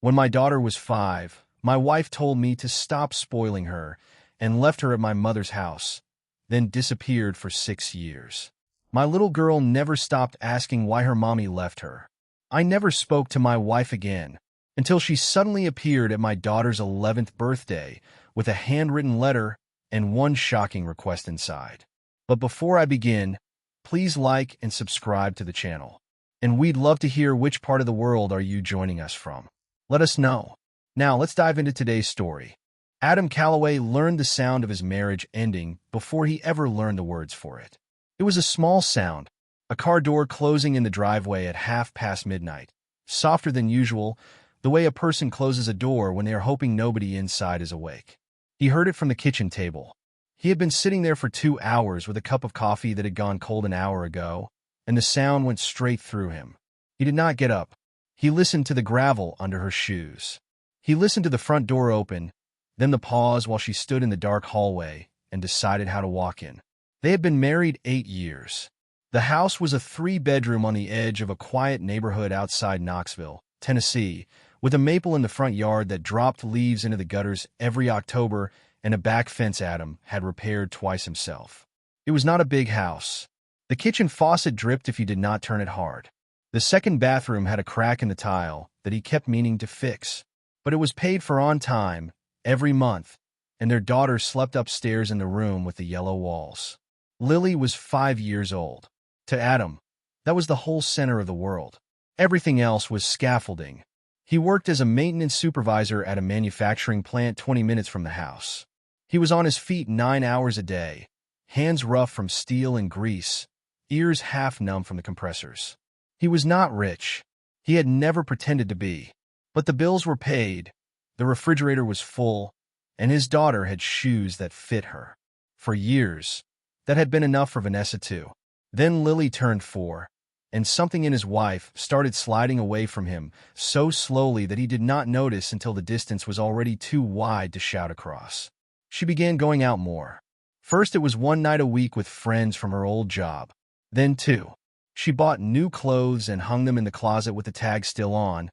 When my daughter was 5, my wife told me to stop spoiling her and left her at my mother's house, then disappeared for 6 years. My little girl never stopped asking why her mommy left her. I never spoke to my wife again until she suddenly appeared at my daughter's 11th birthday with a handwritten letter and one shocking request inside. But before I begin, please like and subscribe to the channel. And we'd love to hear which part of the world are you joining us from. Let us know. Now let's dive into today's story. Adam Calloway learned the sound of his marriage ending before he ever learned the words for it. It was a small sound, a car door closing in the driveway at midnight, softer than usual, the way a person closes a door when they are hoping nobody inside is awake. He heard it from the kitchen table. He had been sitting there for 2 hours with a cup of coffee that had gone cold an hour ago, and the sound went straight through him. He did not get up. He listened to the gravel under her shoes. He listened to the front door open, then the pause while she stood in the dark hallway and decided how to walk in. They had been married 8 years. The house was a 3-bedroom on the edge of a quiet neighborhood outside Knoxville, Tennessee, with a maple in the front yard that dropped leaves into the gutters every October and a back fence Adam had repaired twice himself. It was not a big house. The kitchen faucet dripped if you did not turn it hard. The second bathroom had a crack in the tile that he kept meaning to fix, but it was paid for on time, every month, and their daughter slept upstairs in the room with the yellow walls. Lily was 5 years old. To Adam, that was the whole center of the world. Everything else was scaffolding. He worked as a maintenance supervisor at a manufacturing plant 20 minutes from the house. He was on his feet 9 hours a day, hands rough from steel and grease, ears half numb from the compressors. He was not rich. He had never pretended to be. But the bills were paid, the refrigerator was full, and his daughter had shoes that fit her. For years, that had been enough for Vanessa too. Then Lily turned 4, and something in his wife started sliding away from him so slowly that he did not notice until the distance was already too wide to shout across. She began going out more. First it was 1 night a week with friends from her old job. Then 2. She bought new clothes and hung them in the closet with the tag still on,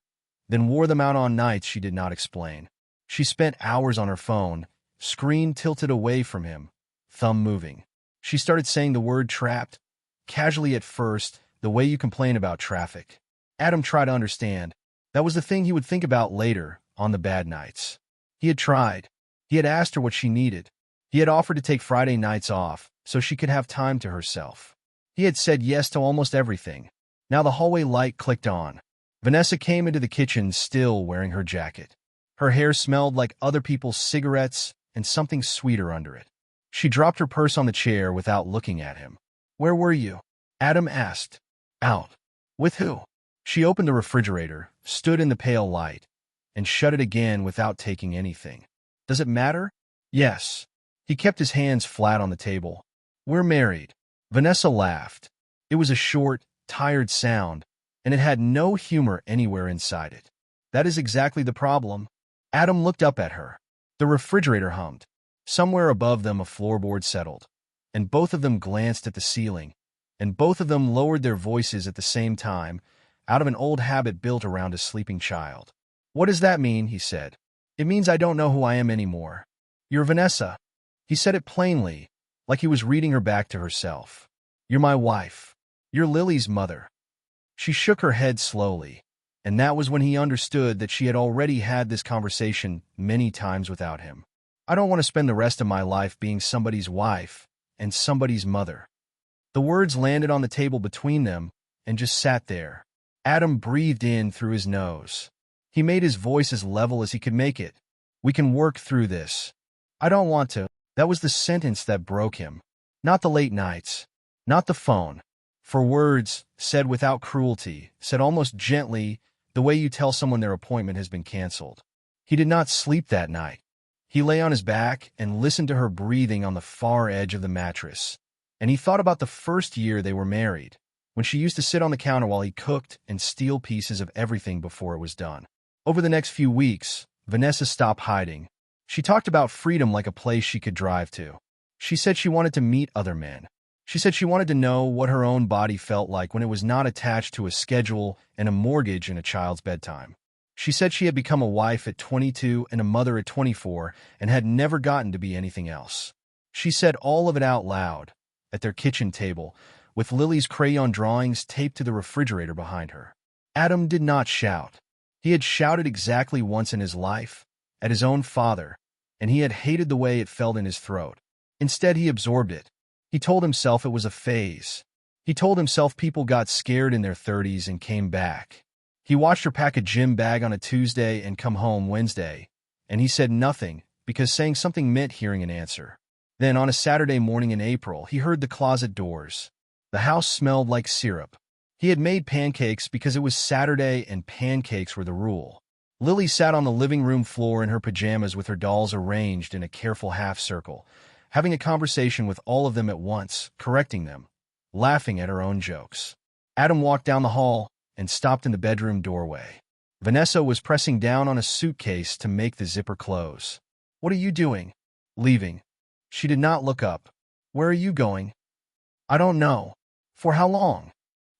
then wore them out on nights she did not explain. She spent hours on her phone, screen tilted away from him, thumb moving. She started saying the word trapped, casually at first, the way you complain about traffic. Adam tried to understand. That was the thing he would think about later, on the bad nights. He had tried. He had asked her what she needed. He had offered to take Friday nights off, so she could have time to herself. He had said yes to almost everything. Now the hallway light clicked on. Vanessa came into the kitchen still wearing her jacket. Her hair smelled like other people's cigarettes and something sweeter under it. She dropped her purse on the chair without looking at him. "Where were you?" Adam asked. "Out." "With who?" She opened the refrigerator, stood in the pale light, and shut it again without taking anything. "Does it matter?" "Yes." He kept his hands flat on the table. "We're married." Vanessa laughed. It was a short, tired sound, and it had no humor anywhere inside it. "That is exactly the problem." Adam looked up at her. The refrigerator hummed. Somewhere above them a floorboard settled, and both of them glanced at the ceiling, and both of them lowered their voices at the same time, out of an old habit built around a sleeping child. "What does that mean?" he said. "It means I don't know who I am anymore." "You're Vanessa." He said it plainly, like he was reading her back to herself. "You're my wife. You're Lily's mother." She shook her head slowly, and that was when he understood that she had already had this conversation many times without him. "I don't want to spend the rest of my life being somebody's wife and somebody's mother." The words landed on the table between them and just sat there. Adam breathed in through his nose. He made his voice as level as he could make it. "We can work through this." "I don't want to." That was the sentence that broke him. Not the late nights. Not the phone. For words, said without cruelty, said almost gently, the way you tell someone their appointment has been canceled. He did not sleep that night. He lay on his back and listened to her breathing on the far edge of the mattress. And he thought about the first year they were married, when she used to sit on the counter while he cooked and steal pieces of everything before it was done. Over the next few weeks, Vanessa stopped hiding. She talked about freedom like a place she could drive to. She said she wanted to meet other men. She said she wanted to know what her own body felt like when it was not attached to a schedule and a mortgage and a child's bedtime. She said she had become a wife at 22 and a mother at 24 and had never gotten to be anything else. She said all of it out loud, at their kitchen table, with Lily's crayon drawings taped to the refrigerator behind her. Adam did not shout. He had shouted exactly once in his life, at his own father, and he had hated the way it felt in his throat. Instead, he absorbed it. He told himself it was a phase. He told himself people got scared in their 30s and came back. He watched her pack a gym bag on a Tuesday and come home Wednesday, and he said nothing because saying something meant hearing an answer. Then, on a Saturday morning in April, he heard the closet doors. The house smelled like syrup. He had made pancakes because it was Saturday and pancakes were the rule. Lily sat on the living room floor in her pajamas with her dolls arranged in a careful half circle, having a conversation with all of them at once, correcting them, laughing at her own jokes. Adam walked down the hall and stopped in the bedroom doorway. Vanessa was pressing down on a suitcase to make the zipper close. "What are you doing?" "Leaving." She did not look up. "Where are you going?" "I don't know." "For how long?"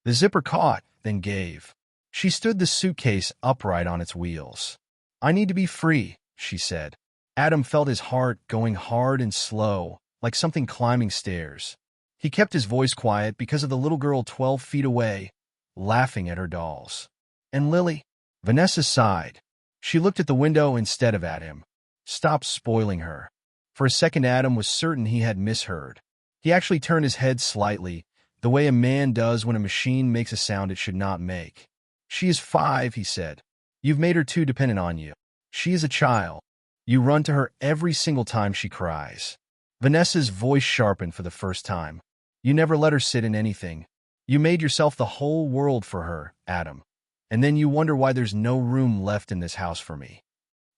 The zipper caught, then gave. She stood the suitcase upright on its wheels. "I need to be free," she said. Adam felt his heart going hard and slow, like something climbing stairs. He kept his voice quiet because of the little girl 12 feet away, laughing at her dolls. "And Lily?" Vanessa sighed. She looked at the window instead of at him. "Stop spoiling her." For a second, Adam was certain he had misheard. He actually turned his head slightly, the way a man does when a machine makes a sound it should not make. "She is 5, he said. "You've made her too dependent on you. She is a child. You run to her every single time she cries." Vanessa's voice sharpened for the first time. "You never let her sit in anything. You made yourself the whole world for her, Adam. And then you wonder why there's no room left in this house for me."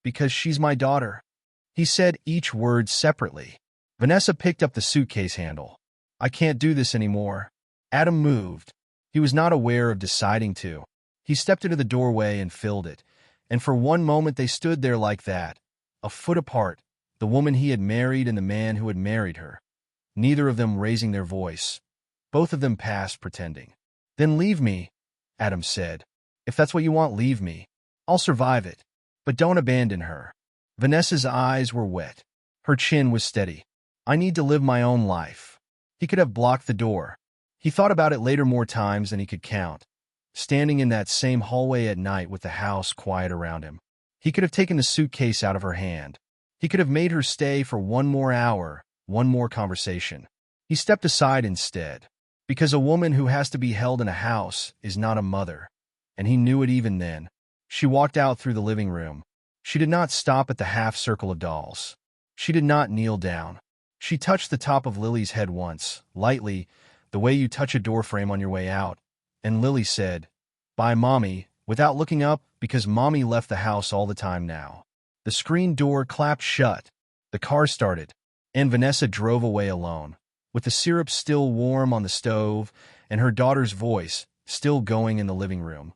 "Because she's my daughter." He said each word separately. Vanessa picked up the suitcase handle. "I can't do this anymore." Adam moved. He was not aware of deciding to. He stepped into the doorway and filled it, and for one moment they stood there like that, a foot apart, the woman he had married and the man who had married her, neither of them raising their voice. Both of them past pretending. "Then leave me," Adam said. "If that's what you want, leave me. I'll survive it. But don't abandon her." Vanessa's eyes were wet. Her chin was steady. "I need to live my own life." He could have blocked the door. He thought about it later more times than he could count, standing in that same hallway at night with the house quiet around him. He could have taken the suitcase out of her hand. He could have made her stay for one more hour, one more conversation. He stepped aside instead, because a woman who has to be held in a house is not a mother, and he knew it even then. She walked out through the living room. She did not stop at the half circle of dolls. She did not kneel down. She touched the top of Lily's head once, lightly, the way you touch a doorframe on your way out, and Lily said, "Bye, Mommy," without looking up because Mommy left the house all the time now. The screen door clapped shut. The car started, and Vanessa drove away alone, with the syrup still warm on the stove and her daughter's voice still going in the living room,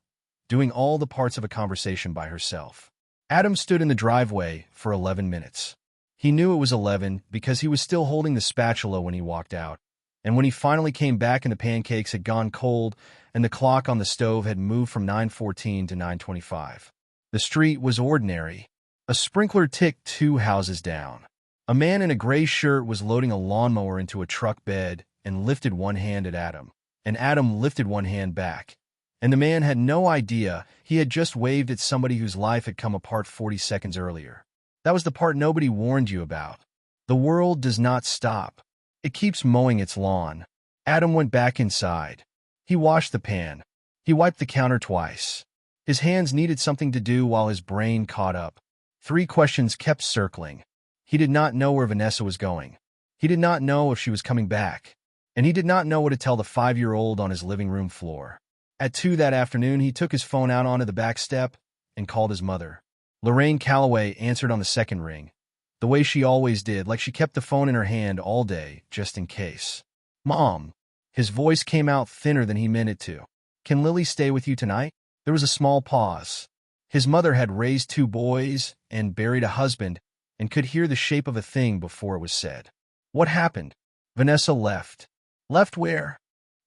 doing all the parts of a conversation by herself. Adam stood in the driveway for 11 minutes. He knew it was 11 because he was still holding the spatula when he walked out, and when he finally came back and the pancakes had gone cold and the clock on the stove had moved from 9:14 to 9:25. The street was ordinary. A sprinkler ticked 2 houses down. A man in a gray shirt was loading a lawnmower into a truck bed and lifted one hand at Adam, and Adam lifted one hand back. And the man had no idea he had just waved at somebody whose life had come apart 40 seconds earlier. That was the part nobody warned you about. The world does not stop. It keeps mowing its lawn. Adam went back inside. He washed the pan. He wiped the counter twice. His hands needed something to do while his brain caught up. 3 questions kept circling. He did not know where Vanessa was going. He did not know if she was coming back. And he did not know what to tell the 5-year-old on his living room floor. At 2 that afternoon, he took his phone out onto the back step and called his mother. Lorraine Calloway answered on the second ring, the way she always did, like she kept the phone in her hand all day, just in case. "Mom." His voice came out thinner than he meant it to. "Can Lily stay with you tonight?" There was a small pause. His mother had raised 2 boys and buried a husband and could hear the shape of a thing before it was said. "What happened?" "Vanessa left." "Left where?"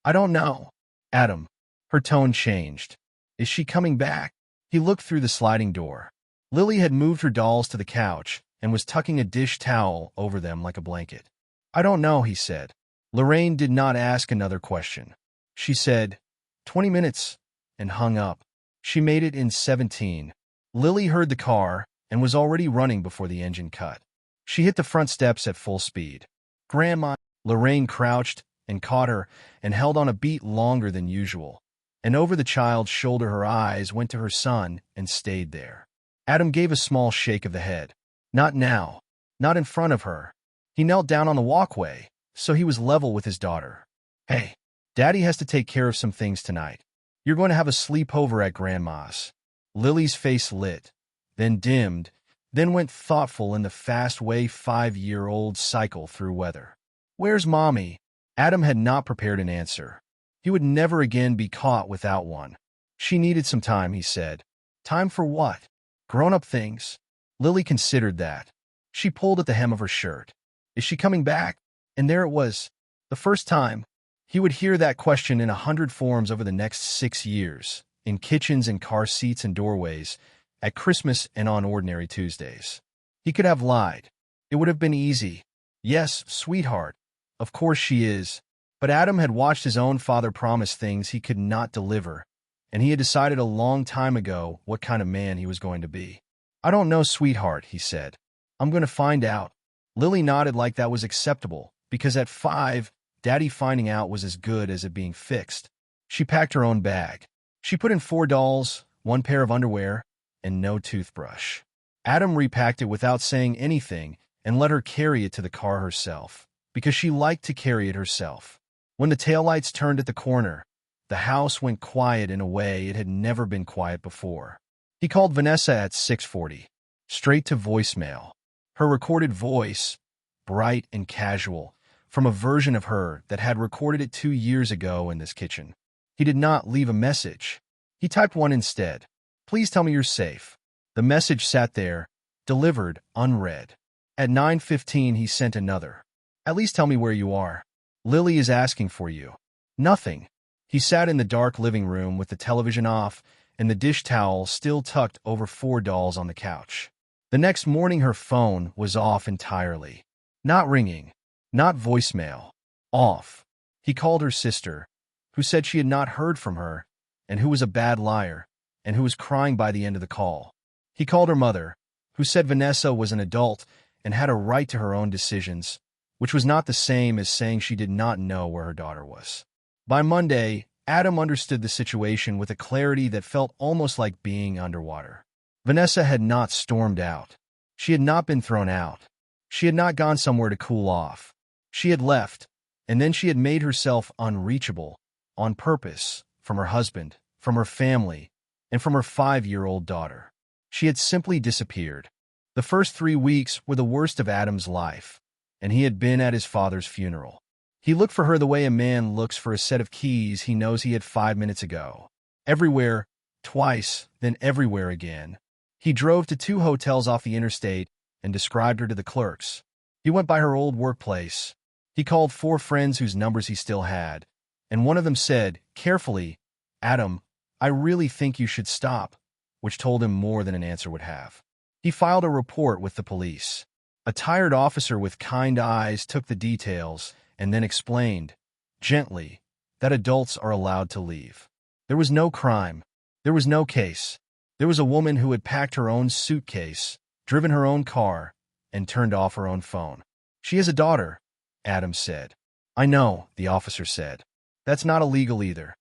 "I don't know." "Adam." Her tone changed. "Is she coming back?" He looked through the sliding door. Lily had moved her dolls to the couch and was tucking a dish towel over them like a blanket. "I don't know," he said. Lorraine did not ask another question. She said, 20 minutes, and hung up. She made it in 17. Lily heard the car and was already running before the engine cut. She hit the front steps at full speed. "Grandma!" Lorraine crouched and caught her and held on a beat longer than usual. And over the child's shoulder her eyes went to her son and stayed there. Adam gave a small shake of the head. Not now. Not in front of her. He knelt down on the walkway, so he was level with his daughter. "Hey, Daddy has to take care of some things tonight. You're going to have a sleepover at Grandma's." Lily's face lit, then dimmed, then went thoughtful in the fast way 5-year-olds cycle through weather. "Where's Mommy?" Adam had not prepared an answer. He would never again be caught without one. "She needed some time," he said. "Time for what?" "Grown-up things." Lily considered that. She pulled at the hem of her shirt. "Is she coming back?" And there it was. The first time. He would hear that question in 100 forms over the next 6 years, in kitchens and car seats and doorways, at Christmas and on ordinary Tuesdays. He could have lied. It would have been easy. "Yes, sweetheart. Of course she is." But Adam had watched his own father promise things he could not deliver, and he had decided a long time ago what kind of man he was going to be. "I don't know, sweetheart," he said. "I'm going to find out." Lily nodded like that was acceptable, because at 5, Daddy finding out was as good as it being fixed. She packed her own bag. She put in 4 dolls, 1 pair of underwear, and no toothbrush. Adam repacked it without saying anything and let her carry it to the car herself, because she liked to carry it herself. When the taillights turned at the corner, the house went quiet in a way it had never been quiet before. He called Vanessa at 6:40, straight to voicemail. Her recorded voice, bright and casual, from a version of her that had recorded it 2 years ago in this kitchen. He did not leave a message. He typed one instead. "Please tell me you're safe." The message sat there, delivered, unread. At 9:15 he sent another. "At least tell me where you are. Lily is asking for you." Nothing. He sat in the dark living room with the television off and the dish towel still tucked over 4 dolls on the couch. The next morning her phone was off entirely. Not ringing. Not voicemail. Off. He called her sister, who said she had not heard from her, and who was a bad liar, and who was crying by the end of the call. He called her mother, who said Vanessa was an adult and had a right to her own decisions, which was not the same as saying she did not know where her daughter was. By Monday, Adam understood the situation with a clarity that felt almost like being underwater. Vanessa had not stormed out. She had not been thrown out. She had not gone somewhere to cool off. She had left, and then she had made herself unreachable, on purpose, from her husband, from her family, and from her 5-year-old daughter. She had simply disappeared. The first 3 weeks were the worst of Adam's life, and he had been at his father's funeral. He looked for her the way a man looks for a set of keys he knows he had 5 minutes ago. Everywhere, twice, then everywhere again. He drove to 2 hotels off the interstate and described her to the clerks. He went by her old workplace. He called 4 friends whose numbers he still had, and one of them said, carefully, "Adam, I really think you should stop," which told him more than an answer would have. He filed a report with the police. A tired officer with kind eyes took the details and then explained, gently, that adults are allowed to leave. There was no crime. There was no case. There was a woman who had packed her own suitcase, driven her own car, and turned off her own phone. "She has a daughter," Adam said. "I know," the officer said. "That's not illegal either."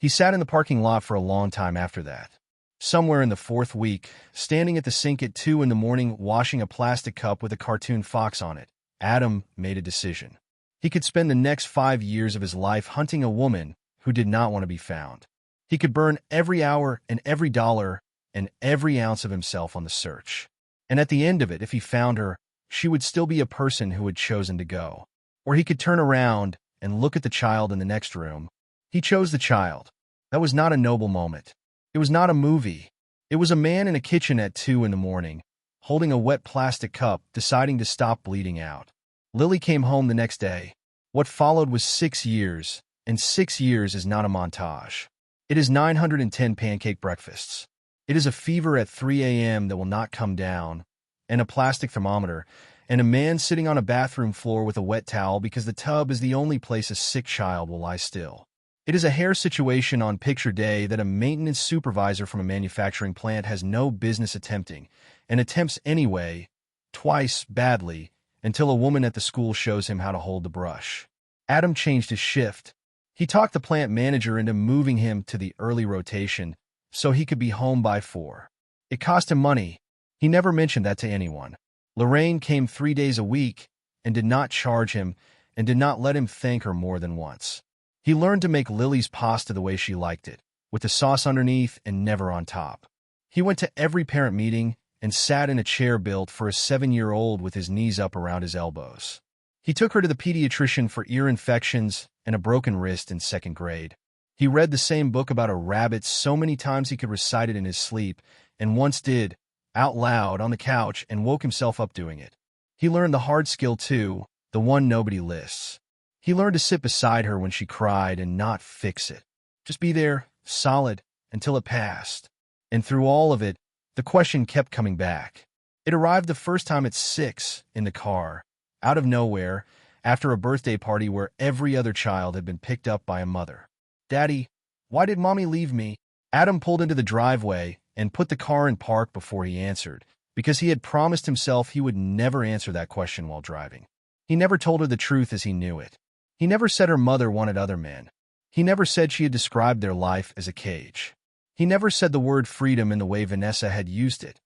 He sat in the parking lot for a long time after that. Somewhere in the 4th week, standing at the sink at 2 in the morning washing a plastic cup with a cartoon fox on it, Adam made a decision. He could spend the next 5 years of his life hunting a woman who did not want to be found. He could burn every hour and every dollar and every ounce of himself on the search. And at the end of it, if he found her, she would still be a person who had chosen to go. Or he could turn around and look at the child in the next room. He chose the child. That was not a noble moment. It was not a movie. It was a man in a kitchen at 2 in the morning, holding a wet plastic cup, deciding to stop bleeding out. Lily came home the next day. What followed was 6 years, and 6 years is not a montage. It is 910 pancake breakfasts. It is a fever at 3 a.m. that will not come down, and a plastic thermometer, and a man sitting on a bathroom floor with a wet towel because the tub is the only place a sick child will lie still. It is a hair situation on picture day that a maintenance supervisor from a manufacturing plant has no business attempting, and attempts anyway, twice badly, until a woman at the school shows him how to hold the brush. Adam changed his shift. He talked the plant manager into moving him to the early rotation so he could be home by 4. It cost him money. He never mentioned that to anyone. Lorraine came 3 days a week and did not charge him and did not let him thank her more than once. He learned to make Lily's pasta the way she liked it, with the sauce underneath and never on top. He went to every parent meeting and sat in a chair built for a 7-year-old with his knees up around his elbows. He took her to the pediatrician for ear infections and a broken wrist in 2nd grade. He read the same book about a rabbit so many times he could recite it in his sleep, and once did, out loud on the couch, and woke himself up doing it. He learned the hard skill too, the one nobody lists. He learned to sit beside her when she cried and not fix it. Just be there, solid, until it passed. And through all of it, the question kept coming back. It arrived the first time at 6, in the car, out of nowhere, after a birthday party where every other child had been picked up by a mother. "Daddy, why did Mommy leave me?" Adam pulled into the driveway and put the car in park before he answered, because he had promised himself he would never answer that question while driving. He never told her the truth as he knew it. He never said her mother wanted other men. He never said she had described their life as a cage. He never said the word freedom in the way Vanessa had used it,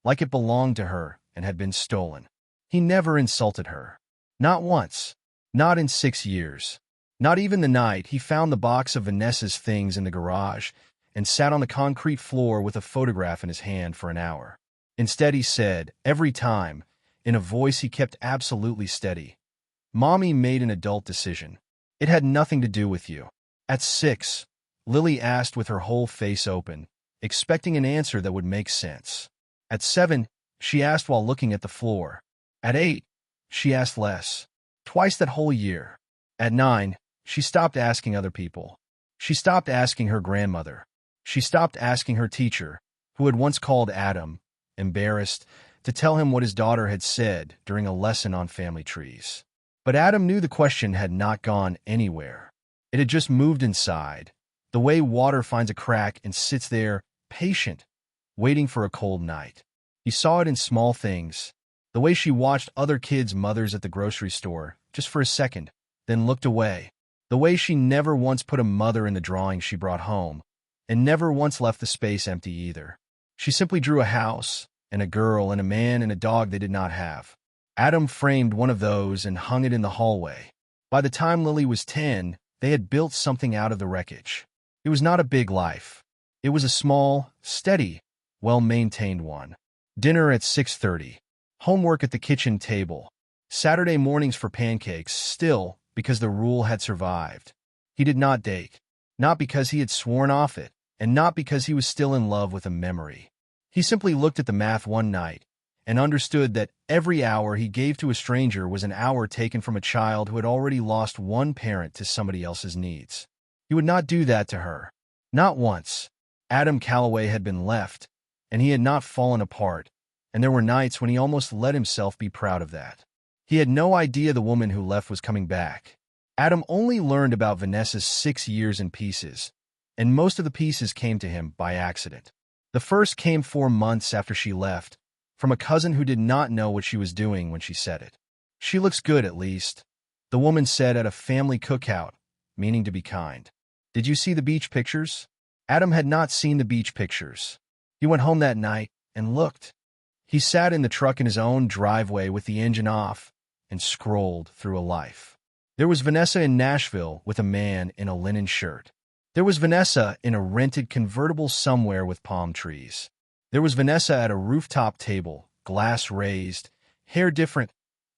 like it belonged to her and had been stolen. He never insulted her. Not once. Not in 6 years. Not even the night he found the box of Vanessa's things in the garage and sat on the concrete floor with a photograph in his hand for an hour. Instead, he said, every time, in a voice he kept absolutely steady, "Mommy made an adult decision. It had nothing to do with you." At 6, Lily asked with her whole face open, expecting an answer that would make sense. At 7, she asked while looking at the floor. At 8, she asked less. Twice that whole year. At 9, she stopped asking other people. She stopped asking her grandmother. She stopped asking her teacher, who had once called Adam, embarrassed, to tell him what his daughter had said during a lesson on family trees. But Adam knew the question had not gone anywhere. It had just moved inside, the way water finds a crack and sits there, patient, waiting for a cold night. He saw it in small things, the way she watched other kids' mothers at the grocery store, just for a second, then looked away. The way she never once put a mother in the drawing she brought home, and never once left the space empty either. She simply drew a house, and a girl and a man and a dog they did not have. Adam framed one of those and hung it in the hallway. By the time Lily was 10, they had built something out of the wreckage. It was not a big life. It was a small, steady, well-maintained one. Dinner at 6:30. Homework at the kitchen table. Saturday mornings for pancakes, still, because the rule had survived. He did not date. Not because he had sworn off it, and not because he was still in love with a memory. He simply looked at the math one night and understood that every hour he gave to a stranger was an hour taken from a child who had already lost one parent to somebody else's needs. He would not do that to her. Not once. Adam Calloway had been left, and he had not fallen apart, and there were nights when he almost let himself be proud of that. He had no idea the woman who left was coming back. Adam only learned about Vanessa's 6 years in pieces, and most of the pieces came to him by accident. The first came 4 months after she left, from a cousin who did not know what she was doing when she said it. "She looks good, at least," the woman said at a family cookout, meaning to be kind. "Did you see the beach pictures?" Adam had not seen the beach pictures. He went home that night and looked. He sat in the truck in his own driveway with the engine off and scrolled through a life. There was Vanessa in Nashville with a man in a linen shirt. There was Vanessa in a rented convertible somewhere with palm trees. There was Vanessa at a rooftop table, glass raised, hair different,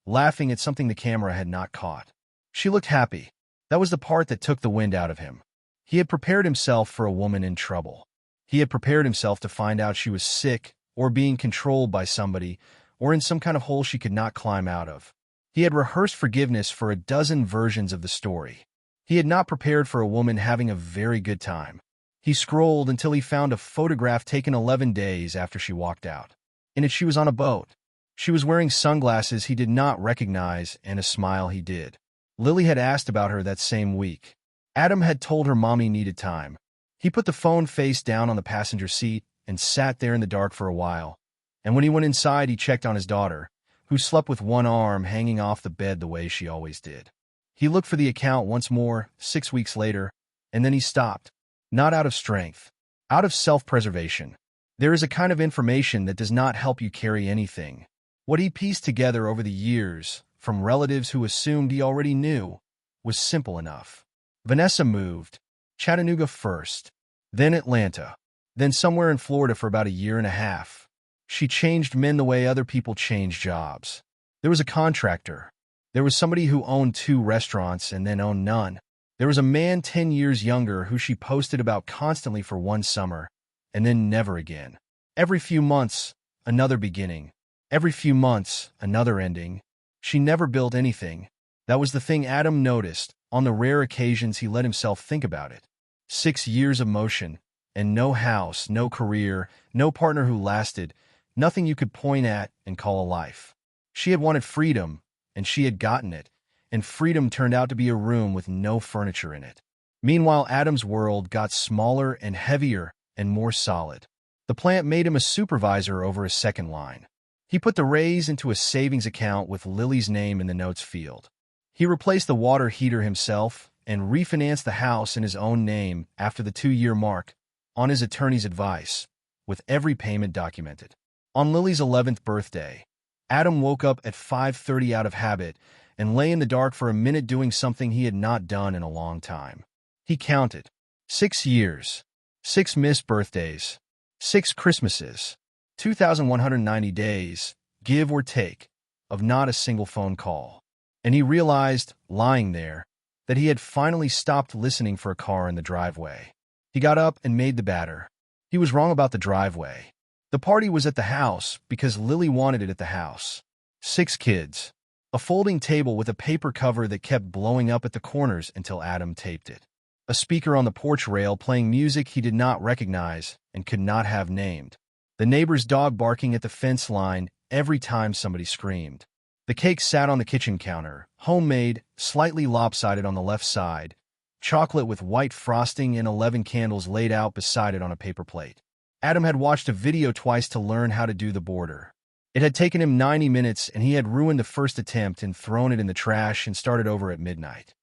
laughing at something the camera had not caught. She looked happy. That was the part that took the wind out of him. He had prepared himself for a woman in trouble. He had prepared himself to find out she was sick or being controlled by somebody or in some kind of hole she could not climb out of. He had rehearsed forgiveness for a dozen versions of the story. He had not prepared for a woman having a very good time. He scrolled until he found a photograph taken 11 days after she walked out. In it, she was on a boat. She was wearing sunglasses he did not recognize and a smile he did. Lily had asked about her that same week. Adam had told her mommy needed time. He put the phone face down on the passenger seat and sat there in the dark for a while. And when he went inside, he checked on his daughter, who slept with one arm hanging off the bed the way she always did. He looked for the account once more, 6 weeks later, and then he stopped. Not out of strength, out of self-preservation. There is a kind of information that does not help you carry anything. What he pieced together over the years, from relatives who assumed he already knew, was simple enough. Vanessa moved. Chattanooga first, then Atlanta, then somewhere in Florida for about a year and a half. She changed men the way other people change jobs. There was a contractor. There was somebody who owned 2 restaurants and then owned none. There was a man 10 years younger who she posted about constantly for one summer, and then never again. Every few months, another beginning. Every few months, another ending. She never built anything. That was the thing Adam noticed, on the rare occasions he let himself think about it. 6 years of motion, and no house, no career, no partner who lasted, nothing you could point at and call a life. She had wanted freedom, and she had gotten it, and freedom turned out to be a room with no furniture in it. Meanwhile, Adam's world got smaller and heavier and more solid. The plant made him a supervisor over a second line. He put the raise into a savings account with Lily's name in the notes field. He replaced the water heater himself and refinanced the house in his own name after the 2-year mark, on his attorney's advice, with every payment documented. On Lily's 11th birthday, Adam woke up at 5:30 out of habit and lay in the dark for a minute doing something he had not done in a long time. He counted. 6 years. 6 missed birthdays. 6 Christmases. 2,190 days, give or take, of not a single phone call. And he realized, lying there, that he had finally stopped listening for a car in the driveway. He got up and made the batter. He was wrong about the driveway. The party was at the house because Lily wanted it at the house. 6 kids. A folding table with a paper cover that kept blowing up at the corners until Adam taped it. A speaker on the porch rail playing music he did not recognize and could not have named. The neighbor's dog barking at the fence line every time somebody screamed. The cake sat on the kitchen counter, homemade, slightly lopsided on the left side, chocolate with white frosting and 11 candles laid out beside it on a paper plate. Adam had watched a video twice to learn how to do the border. It had taken him 90 minutes, and he had ruined the first attempt and thrown it in the trash and started over at midnight.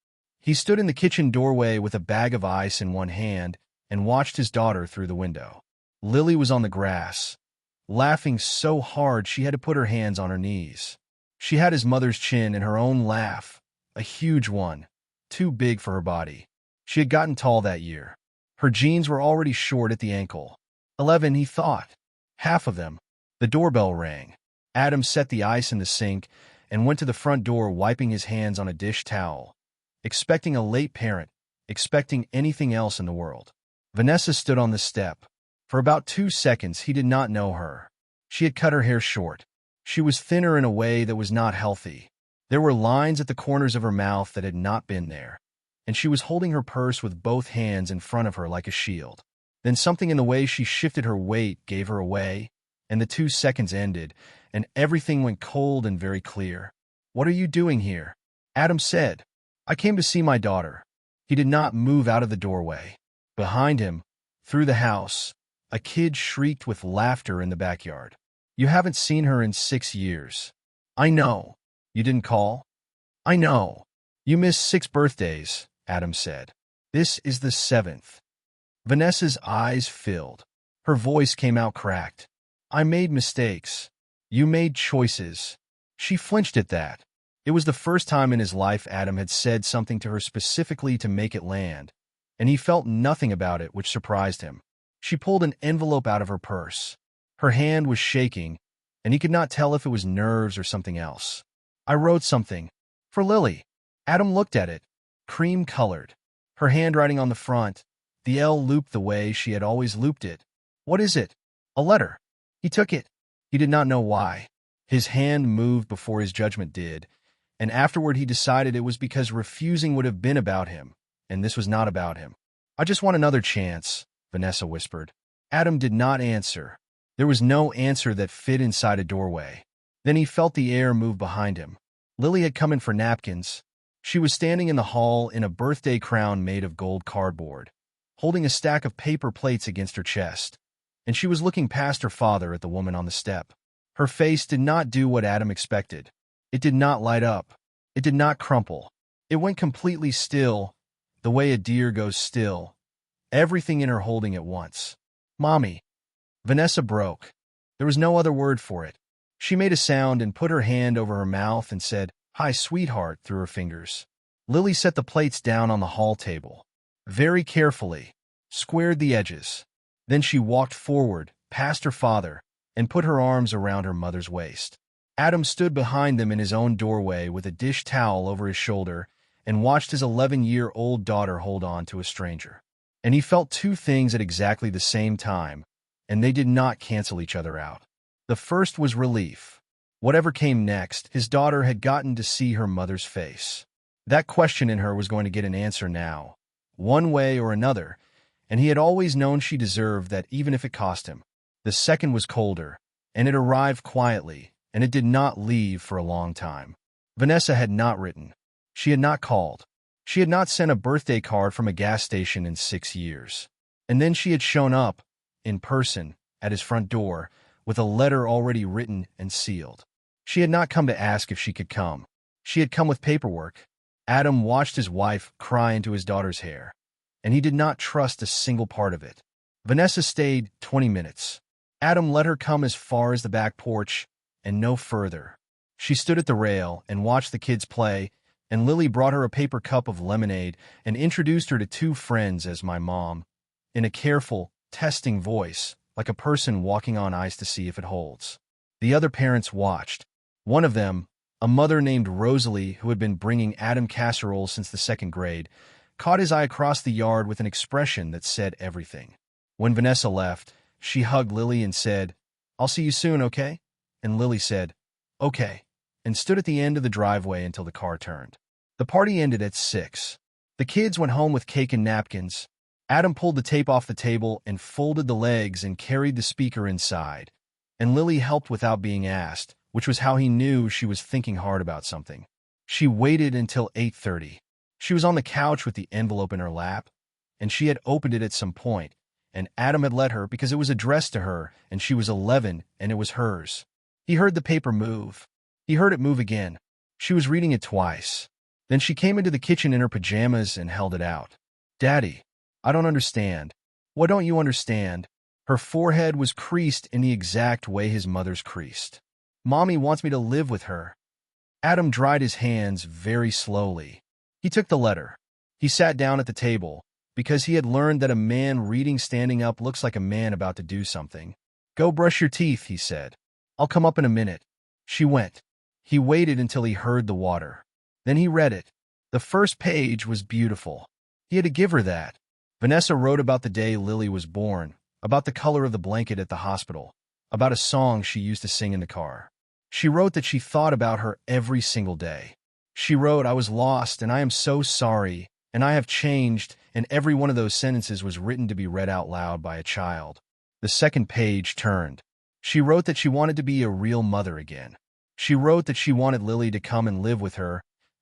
He stood in the kitchen doorway with a bag of ice in one hand and watched his daughter through the window. Lily was on the grass, laughing so hard she had to put her hands on her knees. She had his mother's chin and her own laugh, a huge one, too big for her body. She had gotten tall that year. Her jeans were already short at the ankle. 11, he thought. Half of them. The doorbell rang. Adam set the ice in the sink and went to the front door, wiping his hands on a dish towel, expecting a late parent, expecting anything else in the world. Vanessa stood on the step. For about 2 seconds, he did not know her. She had cut her hair short. She was thinner in a way that was not healthy. There were lines at the corners of her mouth that had not been there, and she was holding her purse with both hands in front of her like a shield. Then something in the way she shifted her weight gave her away, and the 2 seconds ended, and everything went cold and very clear. "What are you doing here?" Adam said. "I came to see my daughter." He did not move out of the doorway. Behind him, through the house, a kid shrieked with laughter in the backyard. "You haven't seen her in 6 years. I know. You didn't call? I know. You missed 6 birthdays," Adam said. "This is the 7th. Vanessa's eyes filled. Her voice came out cracked. "I made mistakes. You made choices." She flinched at that. It was the first time in his life Adam had said something to her specifically to make it land, and he felt nothing about it, which surprised him. She pulled an envelope out of her purse. Her hand was shaking, and he could not tell if it was nerves or something else. "I wrote something. For Lily." Adam looked at it, cream-colored. Her handwriting on the front, the L looped the way she had always looped it. "What is it?" "A letter." He took it. He did not know why. His hand moved before his judgment did, and afterward he decided it was because refusing would have been about him, and this was not about him. "I just want another chance. Vanessa whispered. Adam did not answer. There was no answer that fit inside a doorway. Then he felt the air move behind him. Lily had come in for napkins. She was standing in the hall in a birthday crown made of gold cardboard, holding a stack of paper plates against her chest, and she was looking past her father at the woman on the step. Her face did not do what Adam expected. It did not light up. It did not crumple. It went completely still, the way a deer goes still, everything in her holding at once. Mommy. Vanessa broke. There was no other word for it. She made a sound and put her hand over her mouth and said, "Hi, sweetheart," through her fingers. Lily set the plates down on the hall table, very carefully, squared the edges. Then she walked forward, past her father, and put her arms around her mother's waist. Adam stood behind them in his own doorway with a dish towel over his shoulder and watched his 11-year-old daughter hold on to a stranger. And he felt two things at exactly the same time, and they did not cancel each other out. The first was relief. Whatever came next, his daughter had gotten to see her mother's face. That question in her was going to get an answer now, one way or another, and he had always known she deserved that even if it cost him. The second was colder, and it arrived quietly, and it did not leave for a long time. Vanessa had not written. She had not called. She had not sent a birthday card from a gas station in 6 years. And then she had shown up, in person, at his front door, with a letter already written and sealed. She had not come to ask if she could come. She had come with paperwork. Adam watched his wife cry into his daughter's hair, and he did not trust a single part of it. Vanessa stayed 20 minutes. Adam let her come as far as the back porch, and no further. She stood at the rail and watched the kids play, and Lily brought her a paper cup of lemonade and introduced her to two friends as my mom, in a careful, testing voice, like a person walking on ice to see if it holds. The other parents watched. One of them, a mother named Rosalie who had been bringing Adam casseroles since the 2nd grade, caught his eye across the yard with an expression that said everything. When Vanessa left, she hugged Lily and said, "I'll see you soon, okay?" And Lily said, "Okay," and stood at the end of the driveway until the car turned. The party ended at 6. The kids went home with cake and napkins. Adam pulled the tape off the table and folded the legs and carried the speaker inside, and Lily helped without being asked, which was how he knew she was thinking hard about something. She waited until 8:30. She was on the couch with the envelope in her lap, and she had opened it at some point, and Adam had let her because it was addressed to her, and she was 11, and it was hers. He heard the paper move. He heard it move again. She was reading it twice. Then she came into the kitchen in her pajamas and held it out. "Daddy, I don't understand." "What don't you understand?" Her forehead was creased in the exact way his mother's creased. "Mommy wants me to live with her." Adam dried his hands very slowly. He took the letter. He sat down at the table, because he had learned that a man reading standing up looks like a man about to do something. "Go brush your teeth," he said. "I'll come up in a minute." She went. He waited until he heard the water. Then he read it. The first page was beautiful. He had to give her that. Vanessa wrote about the day Lily was born, about the color of the blanket at the hospital, about a song she used to sing in the car. She wrote that she thought about her every single day. She wrote, "I was lost, and I am so sorry, and I have changed," and every one of those sentences was written to be read out loud by a child. The second page turned. She wrote that she wanted to be a real mother again. She wrote that she wanted Lily to come and live with her,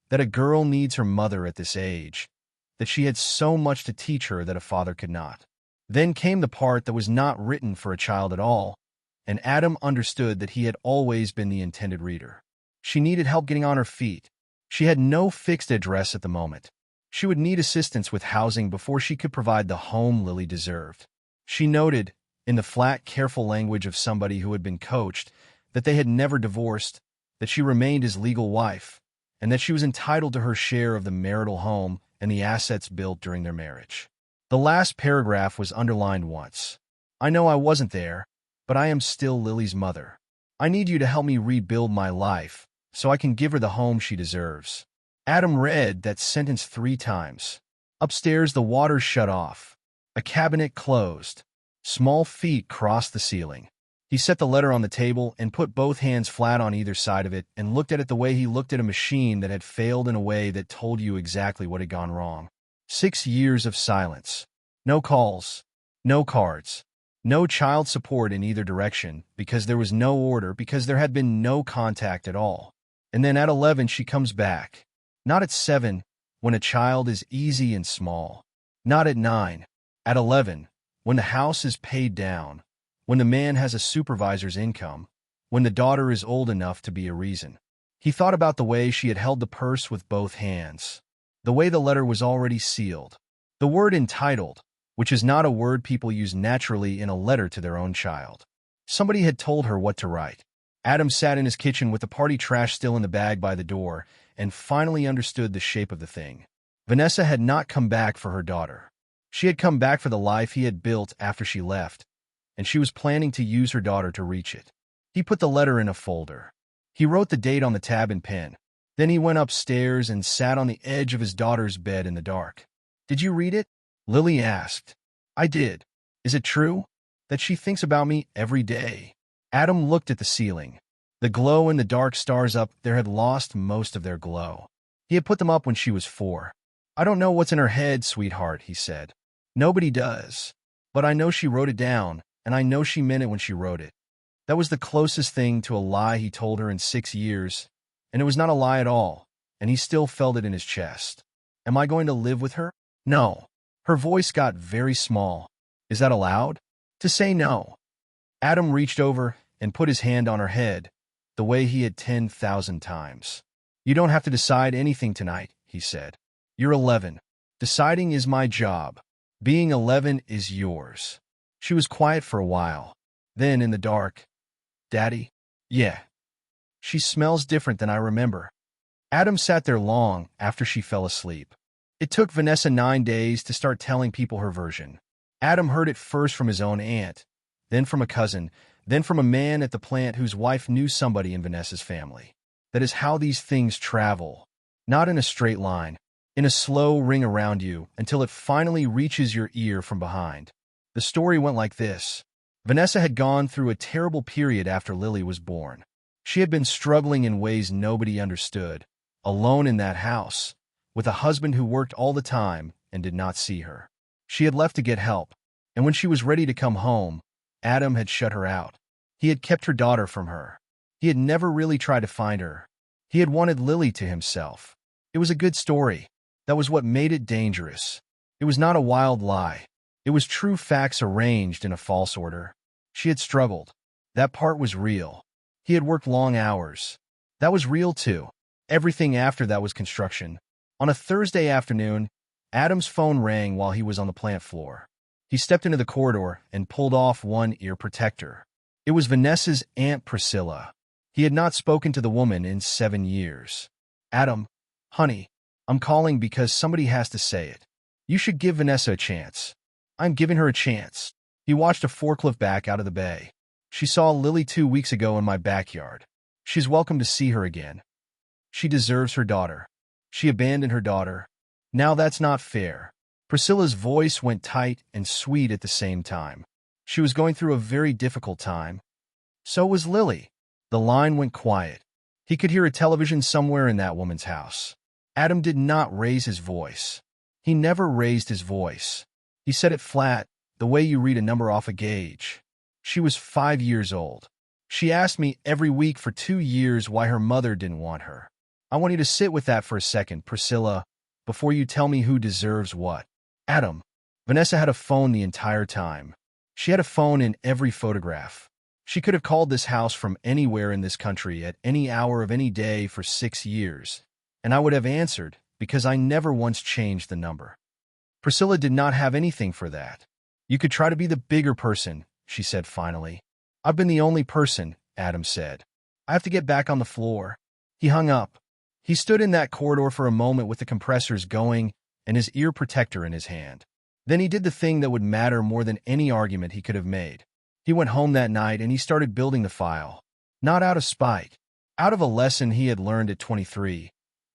that a girl needs her mother at this age, that she had so much to teach her that a father could not. Then came the part that was not written for a child at all, and Adam understood that he had always been the intended reader. She needed help getting on her feet. She had no fixed address at the moment. She would need assistance with housing before she could provide the home Lily deserved. She noted, in the flat, careful language of somebody who had been coached, that they had never divorced, that she remained his legal wife, and that she was entitled to her share of the marital home and the assets built during their marriage. The last paragraph was underlined once. "I know I wasn't there, but I am still Lily's mother. I need you to help me rebuild my life so I can give her the home she deserves." Adam read that sentence 3 times. Upstairs, the water shut off. A cabinet closed. Small feet crossed the ceiling. He set the letter on the table and put both hands flat on either side of it and looked at it the way he looked at a machine that had failed in a way that told you exactly what had gone wrong. 6 years of silence. No calls. No cards. No child support in either direction, because there was no order, because there had been no contact at all. And then at 11 she comes back. Not at 7, when a child is easy and small. Not at 9. At 11, when the house is paid down. When the man has a supervisor's income. When the daughter is old enough to be a reason. He thought about the way she had held the purse with both hands. The way the letter was already sealed. The word entitled, which is not a word people use naturally in a letter to their own child. Somebody had told her what to write. Adam sat in his kitchen with the party trash still in the bag by the door and finally understood the shape of the thing. Vanessa had not come back for her daughter. She had come back for the life he had built after she left, and she was planning to use her daughter to reach it. He put the letter in a folder. He wrote the date on the tab in pen. Then he went upstairs and sat on the edge of his daughter's bed in the dark. "Did you read it?" Lily asked. "I did. Is it true that she thinks about me every day?" Adam looked at the ceiling. The glow in the dark stars up there had lost most of their glow. He had put them up when she was 4. "I don't know what's in her head, sweetheart," he said. "Nobody does. But I know she wrote it down, and I know she meant it when she wrote it." That was the closest thing to a lie he told her in 6 years, and it was not a lie at all, and he still felt it in his chest. "Am I going to live with her?" "No." Her voice got very small. "Is that allowed?" "To say no." Adam reached over and put his hand on her head, the way he had 10,000 times. "You don't have to decide anything tonight," he said. "You're 11. Deciding is my job. Being 11 is yours." She was quiet for a while. Then, in the dark, "Daddy?" "Yeah." "She smells different than I remember." Adam sat there long after she fell asleep. It took Vanessa 9 days to start telling people her version. Adam heard it first from his own aunt, then from a cousin, then from a man at the plant whose wife knew somebody in Vanessa's family. That is how these things travel. Not in a straight line, in a slow ring around you until it finally reaches your ear from behind. The story went like this. Vanessa had gone through a terrible period after Lily was born. She had been struggling in ways nobody understood, alone in that house, with a husband who worked all the time and did not see her. She had left to get help, and when she was ready to come home, Adam had shut her out. He had kept her daughter from her. He had never really tried to find her. He had wanted Lily to himself. It was a good story. That was what made it dangerous. It was not a wild lie. It was true facts arranged in a false order. She had struggled. That part was real. He had worked long hours. That was real too. Everything after that was construction. On a Thursday afternoon, Adam's phone rang while he was on the plant floor. He stepped into the corridor and pulled off one ear protector. It was Vanessa's Aunt Priscilla. He had not spoken to the woman in 7 years. "Adam, honey, I'm calling because somebody has to say it. You should give Vanessa a chance." "I'm giving her a chance." He watched a forklift back out of the bay. "She saw Lily 2 weeks ago in my backyard. She's welcome to see her again. She deserves her daughter. She abandoned her daughter. Now that's not fair." Priscilla's voice went tight and sweet at the same time. She was going through a very difficult time. So was Lily. The line went quiet. He could hear a television somewhere in that woman's house. Adam did not raise his voice. He never raised his voice. He said it flat, the way you read a number off a gauge. She was 5 years old. She asked me every week for 2 years why her mother didn't want her. I want you to sit with that for a second, Priscilla, before you tell me who deserves what. Adam. Vanessa had a phone the entire time. She had a phone in every photograph. She could have called this house from anywhere in this country at any hour of any day for 6 years, and I would have answered because I never once changed the number. Priscilla did not have anything for that. "You could try to be the bigger person," she said finally. "I've been the only person," Adam said. "I have to get back on the floor." He hung up. He stood in that corridor for a moment with the compressors going and his ear protector in his hand. Then he did the thing that would matter more than any argument he could have made. He went home that night and he started building the file. Not out of spite. Out of a lesson he had learned at 23,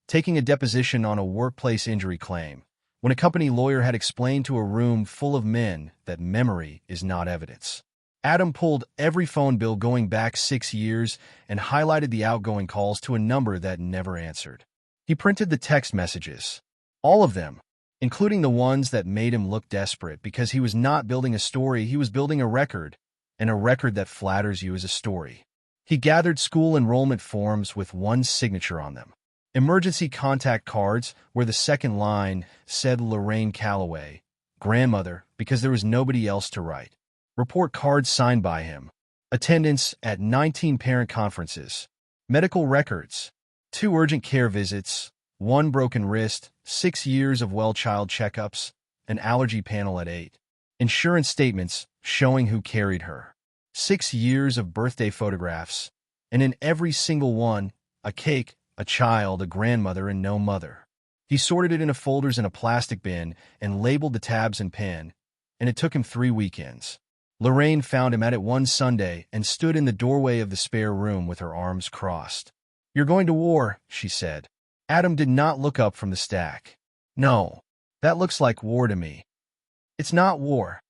taking a deposition on a workplace injury claim, when a company lawyer had explained to a room full of men that memory is not evidence. Adam pulled every phone bill going back 6 years and highlighted the outgoing calls to a number that never answered. He printed the text messages. All of them. including the ones that made him look desperate because he was not building a story, he was building a record, and a record that flatters you as a story. He gathered school enrollment forms with one signature on them. Emergency contact cards where the second line said Lorraine Calloway, grandmother, because there was nobody else to write. Report cards signed by him. Attendance at 19 parent conferences. Medical records. 2 urgent care visits. 1 broken wrist. 6 years of well-child checkups. An allergy panel at 8. Insurance statements showing who carried her. 6 years of birthday photographs. And in every single one, a cake, a child, a grandmother, and no mother. He sorted it into folders in a plastic bin and labeled the tabs in pen, and it took him 3 weekends. Lorraine found him at it one Sunday and stood in the doorway of the spare room with her arms crossed. "You're going to war," she said. Adam did not look up from the stack. "No, that looks like war to me." "It's not war."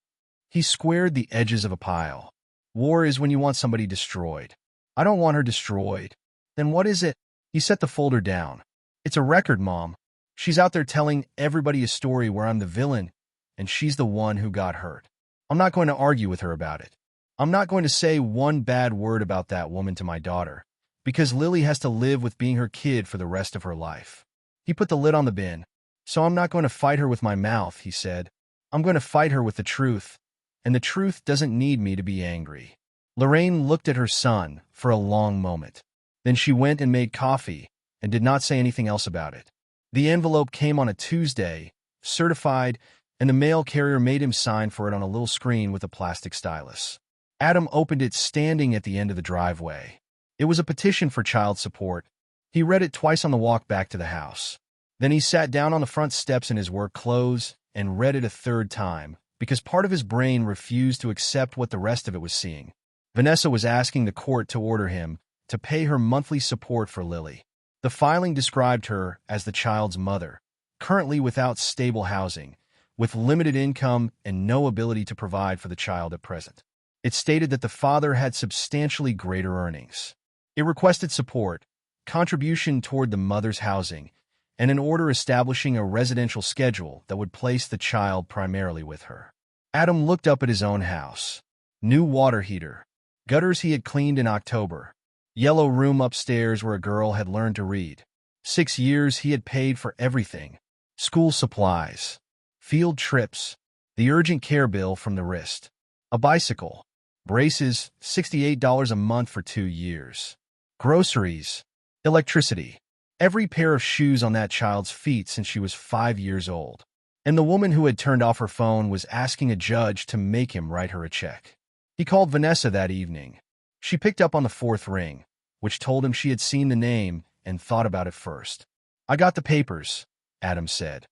He squared the edges of a pile. "War is when you want somebody destroyed. I don't want her destroyed." "Then what is it?" He set the folder down. "It's a record, Mom. She's out there telling everybody a story where I'm the villain, and she's the one who got hurt. I'm not going to argue with her about it. I'm not going to say one bad word about that woman to my daughter, because Lily has to live with being her kid for the rest of her life." He put the lid on the bin. "So I'm not going to fight her with my mouth," he said. "I'm going to fight her with the truth, and the truth doesn't need me to be angry." Lorraine looked at her son for a long moment. Then she went and made coffee and did not say anything else about it. The envelope came on a Tuesday, certified, and the mail carrier made him sign for it on a little screen with a plastic stylus. Adam opened it standing at the end of the driveway. It was a petition for child support. He read it twice on the walk back to the house. Then he sat down on the front steps in his work clothes and read it a third time, because part of his brain refused to accept what the rest of it was seeing. Vanessa was asking the court to order him to pay her monthly support for Lily. The filing described her as the child's mother, currently without stable housing, with limited income and no ability to provide for the child at present. It stated that the father had substantially greater earnings. It requested support, contribution toward the mother's housing, and an order establishing a residential schedule that would place the child primarily with her. Adam looked up at his own house. New water heater. Gutters he had cleaned in October. Yellow room upstairs where a girl had learned to read. 6 years he had paid for everything. School supplies. Field trips. The urgent care bill from the wrist. A bicycle. Braces, $68 a month for 2 years. Groceries. Electricity. Every pair of shoes on that child's feet since she was 5 years old. And the woman who had turned off her phone was asking a judge to make him write her a check. He called Vanessa that evening. She picked up on the 4th ring, which told him she had seen the name and thought about it first. "I got the papers," Adam said.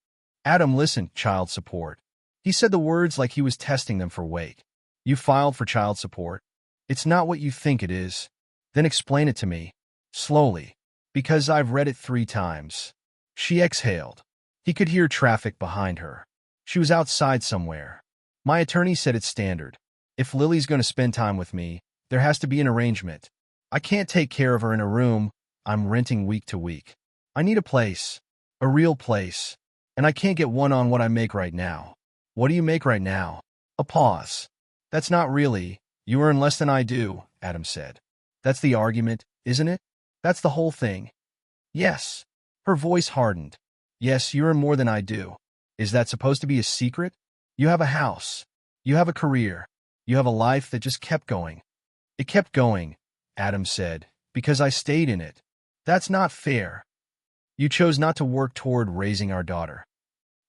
Adam listened. Child support. He said the words like he was testing them for weight. "You filed for child support? It's not what you think it is." "Then explain it to me." "Slowly." "Because I've read it 3 times. She exhaled. He could hear traffic behind her. She was outside somewhere. "My attorney said it's standard. If Lily's going to spend time with me, there has to be an arrangement. I can't take care of her in a room I'm renting week to week. I need a place. A real place. And I can't get one on what I make right now." "What do you make right now?" A pause. "That's not really. You earn less than I do," Adam said. "That's the argument, isn't it? That's the whole thing." "Yes." Her voice hardened. "Yes, you earn more than I do. Is that supposed to be a secret? You have a house. You have a career. You have a life that just kept going." "It kept going," Adam said, "because I stayed in it." "That's not fair. You chose not to work toward raising our daughter."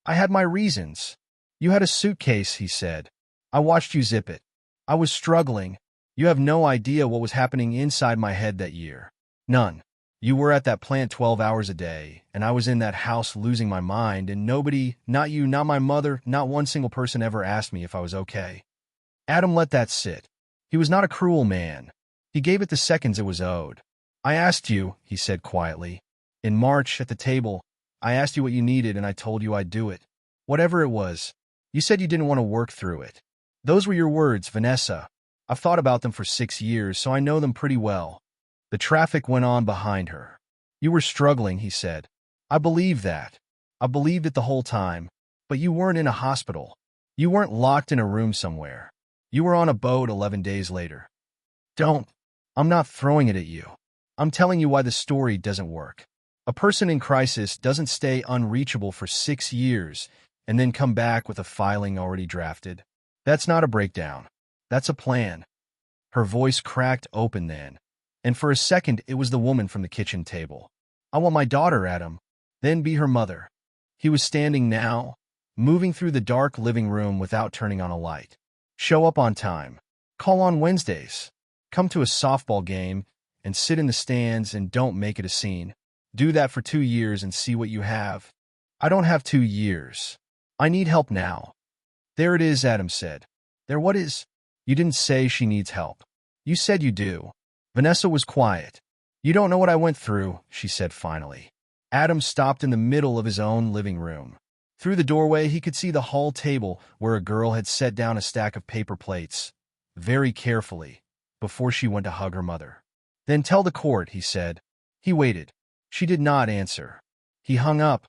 "I had my reasons." "You had a suitcase," he said. "I watched you zip it. I was struggling. You have no idea what was happening inside my head that year. None. You were at that plant 12 hours a day, and I was in that house losing my mind, and nobody, not you, not my mother, not one single person ever asked me if I was okay." Adam let that sit. He was not a cruel man. He gave it the seconds it was owed. "I asked you," he said quietly. "In March, at the table, I asked you what you needed, and I told you I'd do it. Whatever it was. You said you didn't want to work through it. Those were your words, Vanessa. I've thought about them for 6 years, so I know them pretty well." The traffic went on behind her. "You were struggling," he said. "I believe that. I believed it the whole time. But you weren't in a hospital. You weren't locked in a room somewhere. You were on a boat 11 days later. Don't. I'm not throwing it at you. I'm telling you why the story doesn't work. A person in crisis doesn't stay unreachable for 6 years and then come back with a filing already drafted. That's not a breakdown. That's a plan. Her voice cracked open then, and for a second it was the woman from the kitchen table. I want my daughter, Adam. Then be her mother. He was standing now, moving through the dark living room without turning on a light. Show up on time. Call on Wednesdays. Come to a softball game and sit in the stands and don't make it a scene. Do that for 2 years and see what you have. I don't have 2 years. I need help now. There it is, Adam said. There what is? You didn't say she needs help. You said you do. Vanessa was quiet. You don't know what I went through, she said finally. Adam stopped in the middle of his own living room. Through the doorway, he could see the hall table where a girl had set down a stack of paper plates, very carefully, before she went to hug her mother. Then tell the court, he said. He waited. She did not answer. He hung up,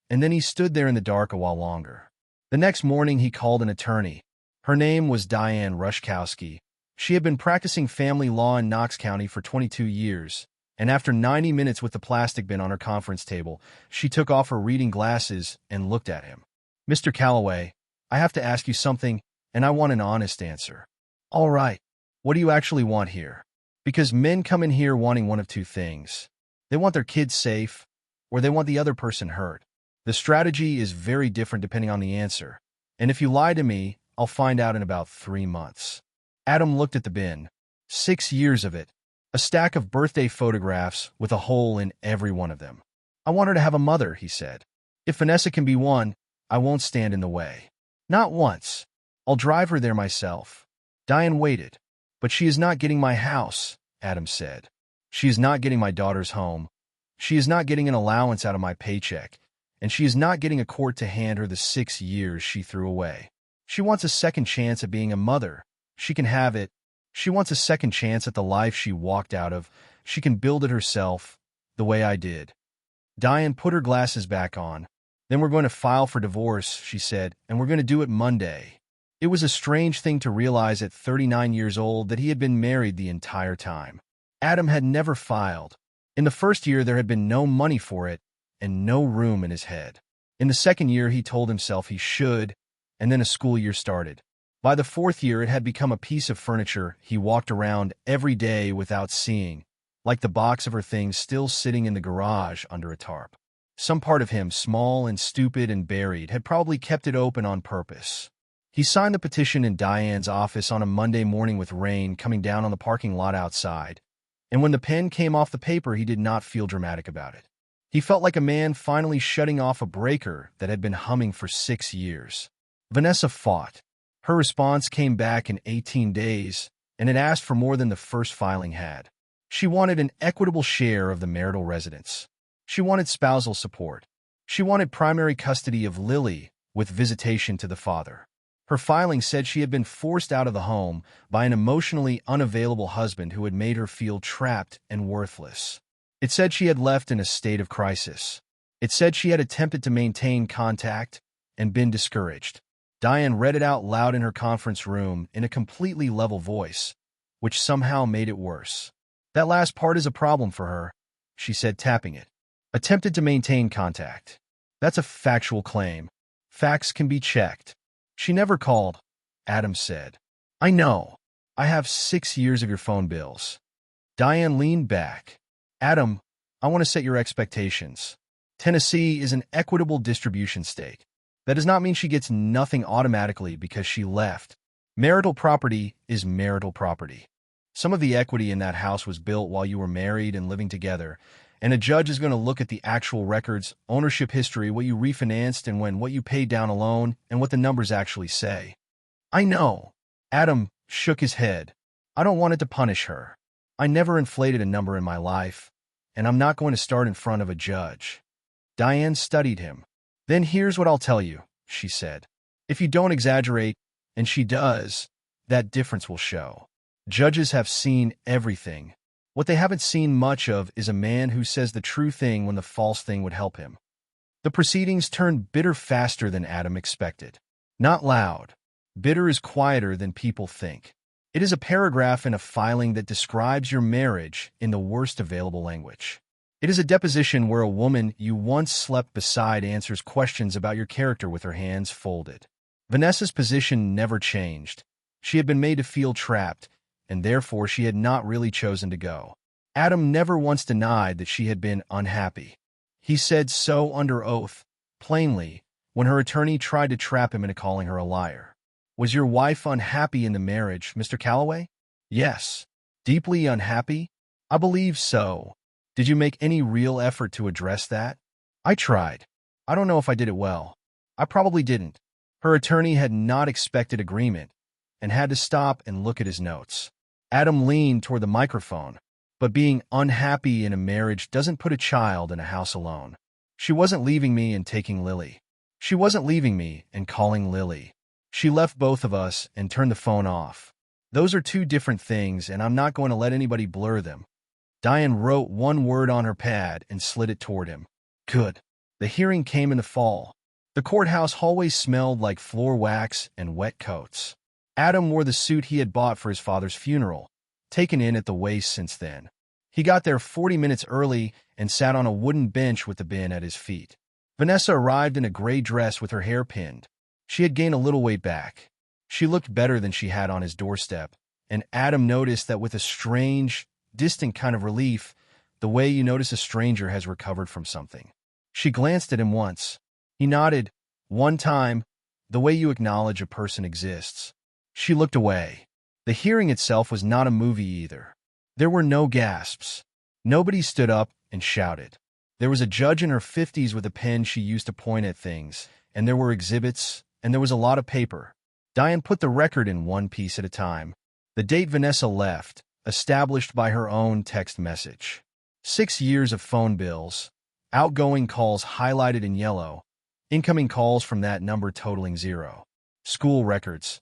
and then he stood there in the dark a while longer. The next morning, he called an attorney. Her name was Diane Rushkowski. She had been practicing family law in Knox County for 22 years, and after 90 minutes with the plastic bin on her conference table, she took off her reading glasses and looked at him. Mr. Calloway, I have to ask you something, and I want an honest answer. All right. What do you actually want here? Because men come in here wanting one of two things. They want their kids safe, or they want the other person hurt. The strategy is very different depending on the answer, and if you lie to me, I'll find out in about 3 months. Adam looked at the bin. 6 years of it. A stack of birthday photographs with a hole in every one of them. I want her to have a mother, he said. If Vanessa can be one, I won't stand in the way. Not once. I'll drive her there myself. Diane waited. But she is not getting my house, Adam said. She is not getting my daughter's home. She is not getting an allowance out of my paycheck. And she is not getting a court to hand her the 6 years she threw away. She wants a second chance at being a mother. She can have it. She wants a second chance at the life she walked out of. She can build it herself, the way I did. Diane put her glasses back on. Then we're going to file for divorce, she said, and we're going to do it Monday. It was a strange thing to realize at 39 years old that he had been married the entire time. Adam had never filed. In the first year, there had been no money for it and no room in his head. In the second year, he told himself he should, and then a school year started. By the fourth year, it had become a piece of furniture he walked around every day without seeing, like the box of her things still sitting in the garage under a tarp. Some part of him, small and stupid and buried, had probably kept it open on purpose. He signed the petition in Diane's office on a Monday morning with rain coming down on the parking lot outside, and when the pen came off the paper, he did not feel dramatic about it. He felt like a man finally shutting off a breaker that had been humming for 6 years. Vanessa fought. Her response came back in 18 days, and it asked for more than the first filing had. She wanted an equitable share of the marital residence. She wanted spousal support. She wanted primary custody of Lily with visitation to the father. Her filing said she had been forced out of the home by an emotionally unavailable husband who had made her feel trapped and worthless. It said she had left in a state of crisis. It said she had attempted to maintain contact and been discouraged. Diane read it out loud in her conference room in a completely level voice, which somehow made it worse. That last part is a problem for her, she said, tapping it. Attempted to maintain contact. That's a factual claim. Facts can be checked. She never called, Adam said. I know. I have 6 years of your phone bills. Diane leaned back. Adam, I want to set your expectations. Tennessee is an equitable distribution state. That does not mean she gets nothing automatically because she left. Marital property is marital property. Some of the equity in that house was built while you were married and living together, and a judge is going to look at the actual records, ownership history, what you refinanced and what you paid down a loan, and what the numbers actually say. I know. Adam shook his head. I don't want it to punish her. I never inflated a number in my life, and I'm not going to start in front of a judge. Diane studied him. Then here's what I'll tell you, she said. If you don't exaggerate, and she does, that difference will show. Judges have seen everything. What they haven't seen much of is a man who says the true thing when the false thing would help him. The proceedings turned bitter faster than Adam expected. Not loud. Bitter is quieter than people think. It is a paragraph in a filing that describes your marriage in the worst available language. It is a deposition where a woman you once slept beside answers questions about your character with her hands folded. Vanessa's position never changed. She had been made to feel trapped, and therefore she had not really chosen to go. Adam never once denied that she had been unhappy. He said so under oath, plainly, when her attorney tried to trap him into calling her a liar. Was your wife unhappy in the marriage, Mr. Calloway? Yes. Deeply unhappy? I believe so. Did you make any real effort to address that? I tried. I don't know if I did it well. I probably didn't. Her attorney had not expected agreement and had to stop and look at his notes. Adam leaned toward the microphone, but being unhappy in a marriage doesn't put a child in a house alone. She wasn't leaving me and taking Lily. She wasn't leaving me and calling Lily. She left both of us and turned the phone off. Those are two different things, and I'm not going to let anybody blur them. Diane wrote one word on her pad and slid it toward him. Good. The hearing came in the fall. The courthouse hallway smelled like floor wax and wet coats. Adam wore the suit he had bought for his father's funeral, taken in at the waist since then. He got there 40 minutes early and sat on a wooden bench with the bin at his feet. Vanessa arrived in a gray dress with her hair pinned. She had gained a little weight back. She looked better than she had on his doorstep, and Adam noticed that with a strange, distant kind of relief, the way you notice a stranger has recovered from something. She glanced at him once. He nodded, one time, the way you acknowledge a person exists. She looked away. The hearing itself was not a movie either. There were no gasps. Nobody stood up and shouted. There was a judge in her 50s with a pen she used to point at things, and there were exhibits, and there was a lot of paper. Diane put the record in one piece at a time. The date Vanessa left, established by her own text message. 6 years of phone bills, outgoing calls highlighted in yellow, incoming calls from that number totaling 0. School records.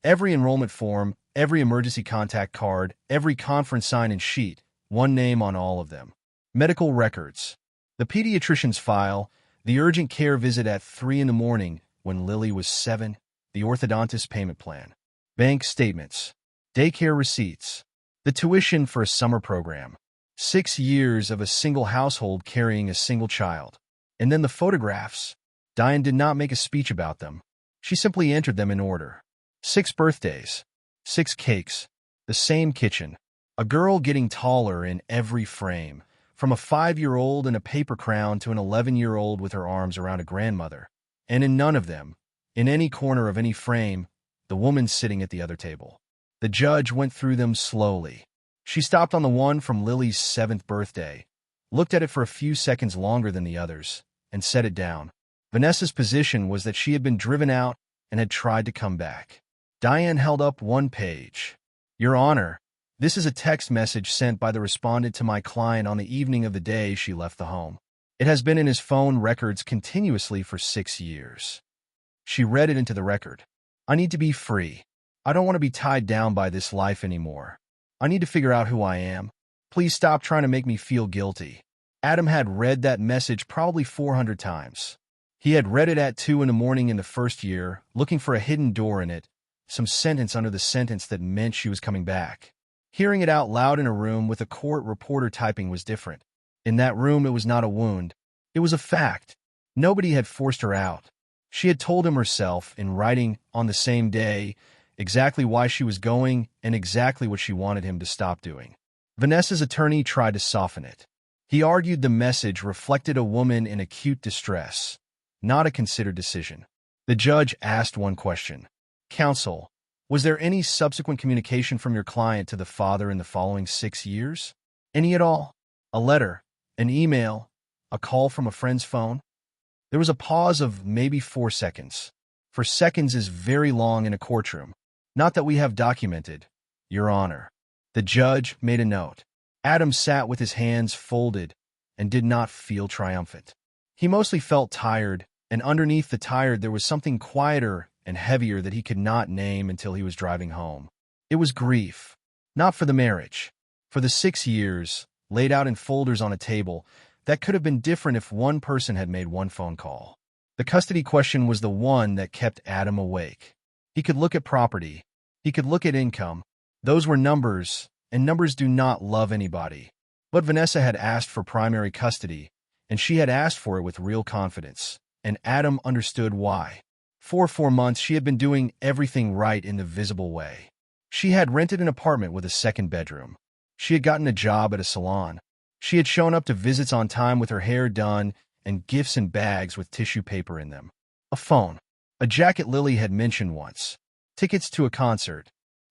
Every enrollment form, every emergency contact card, every conference sign-in sheet, one name on all of them. Medical records. The pediatrician's file, the urgent care visit at 3 in the morning when Lily was 7, the orthodontist payment plan. Bank statements. Daycare receipts. The tuition for a summer program. 6 years of a single household carrying a single child. And then the photographs. Diane did not make a speech about them. She simply entered them in order. 6 birthdays. 6 cakes. The same kitchen. A girl getting taller in every frame, from a 5-year-old in a paper crown to an 11-year-old with her arms around a grandmother. And in none of them, in any corner of any frame, the woman sitting at the other table. The judge went through them slowly. She stopped on the one from Lily's 7th birthday, looked at it for a few seconds longer than the others, and set it down. Vanessa's position was that she had been driven out and had tried to come back. Diane held up one page. Your Honor, this is a text message sent by the respondent to my client on the evening of the day she left the home. It has been in his phone records continuously for 6 years. She read it into the record. I need to be free. I don't want to be tied down by this life anymore. I need to figure out who I am. Please stop trying to make me feel guilty. Adam had read that message probably 400 times. He had read it at 2 in the morning in the first year, looking for a hidden door in it, some sentence under the sentence that meant she was coming back. Hearing it out loud in a room with a court reporter typing was different. In that room, it was not a wound. It was a fact. Nobody had forced her out. She had told him herself, in writing on the same day, exactly why she was going and exactly what she wanted him to stop doing. Vanessa's attorney tried to soften it. He argued the message reflected a woman in acute distress, not a considered decision. The judge asked one question. Counsel, was there any subsequent communication from your client to the father in the following 6 years? Any at all? A letter, an email, a call from a friend's phone? There was a pause of maybe 4 seconds. 4 seconds is very long in a courtroom. Not that we have documented, Your Honor. The judge made a note. Adam sat with his hands folded and did not feel triumphant. He mostly felt tired, and underneath the tired there was something quieter and heavier that he could not name until he was driving home. It was grief. Not for the marriage. For the 6 years, laid out in folders on a table, that could have been different if one person had made one phone call. The custody question was the one that kept Adam awake. He could look at property. He could look at income. Those were numbers, and numbers do not love anybody. But Vanessa had asked for primary custody, and she had asked for it with real confidence, and Adam understood why. For 4 months, she had been doing everything right in the visible way. She had rented an apartment with a second bedroom. She had gotten a job at a salon. She had shown up to visits on time with her hair done and gifts in bags with tissue paper in them. A phone. A jacket Lily had mentioned once. Tickets to a concert.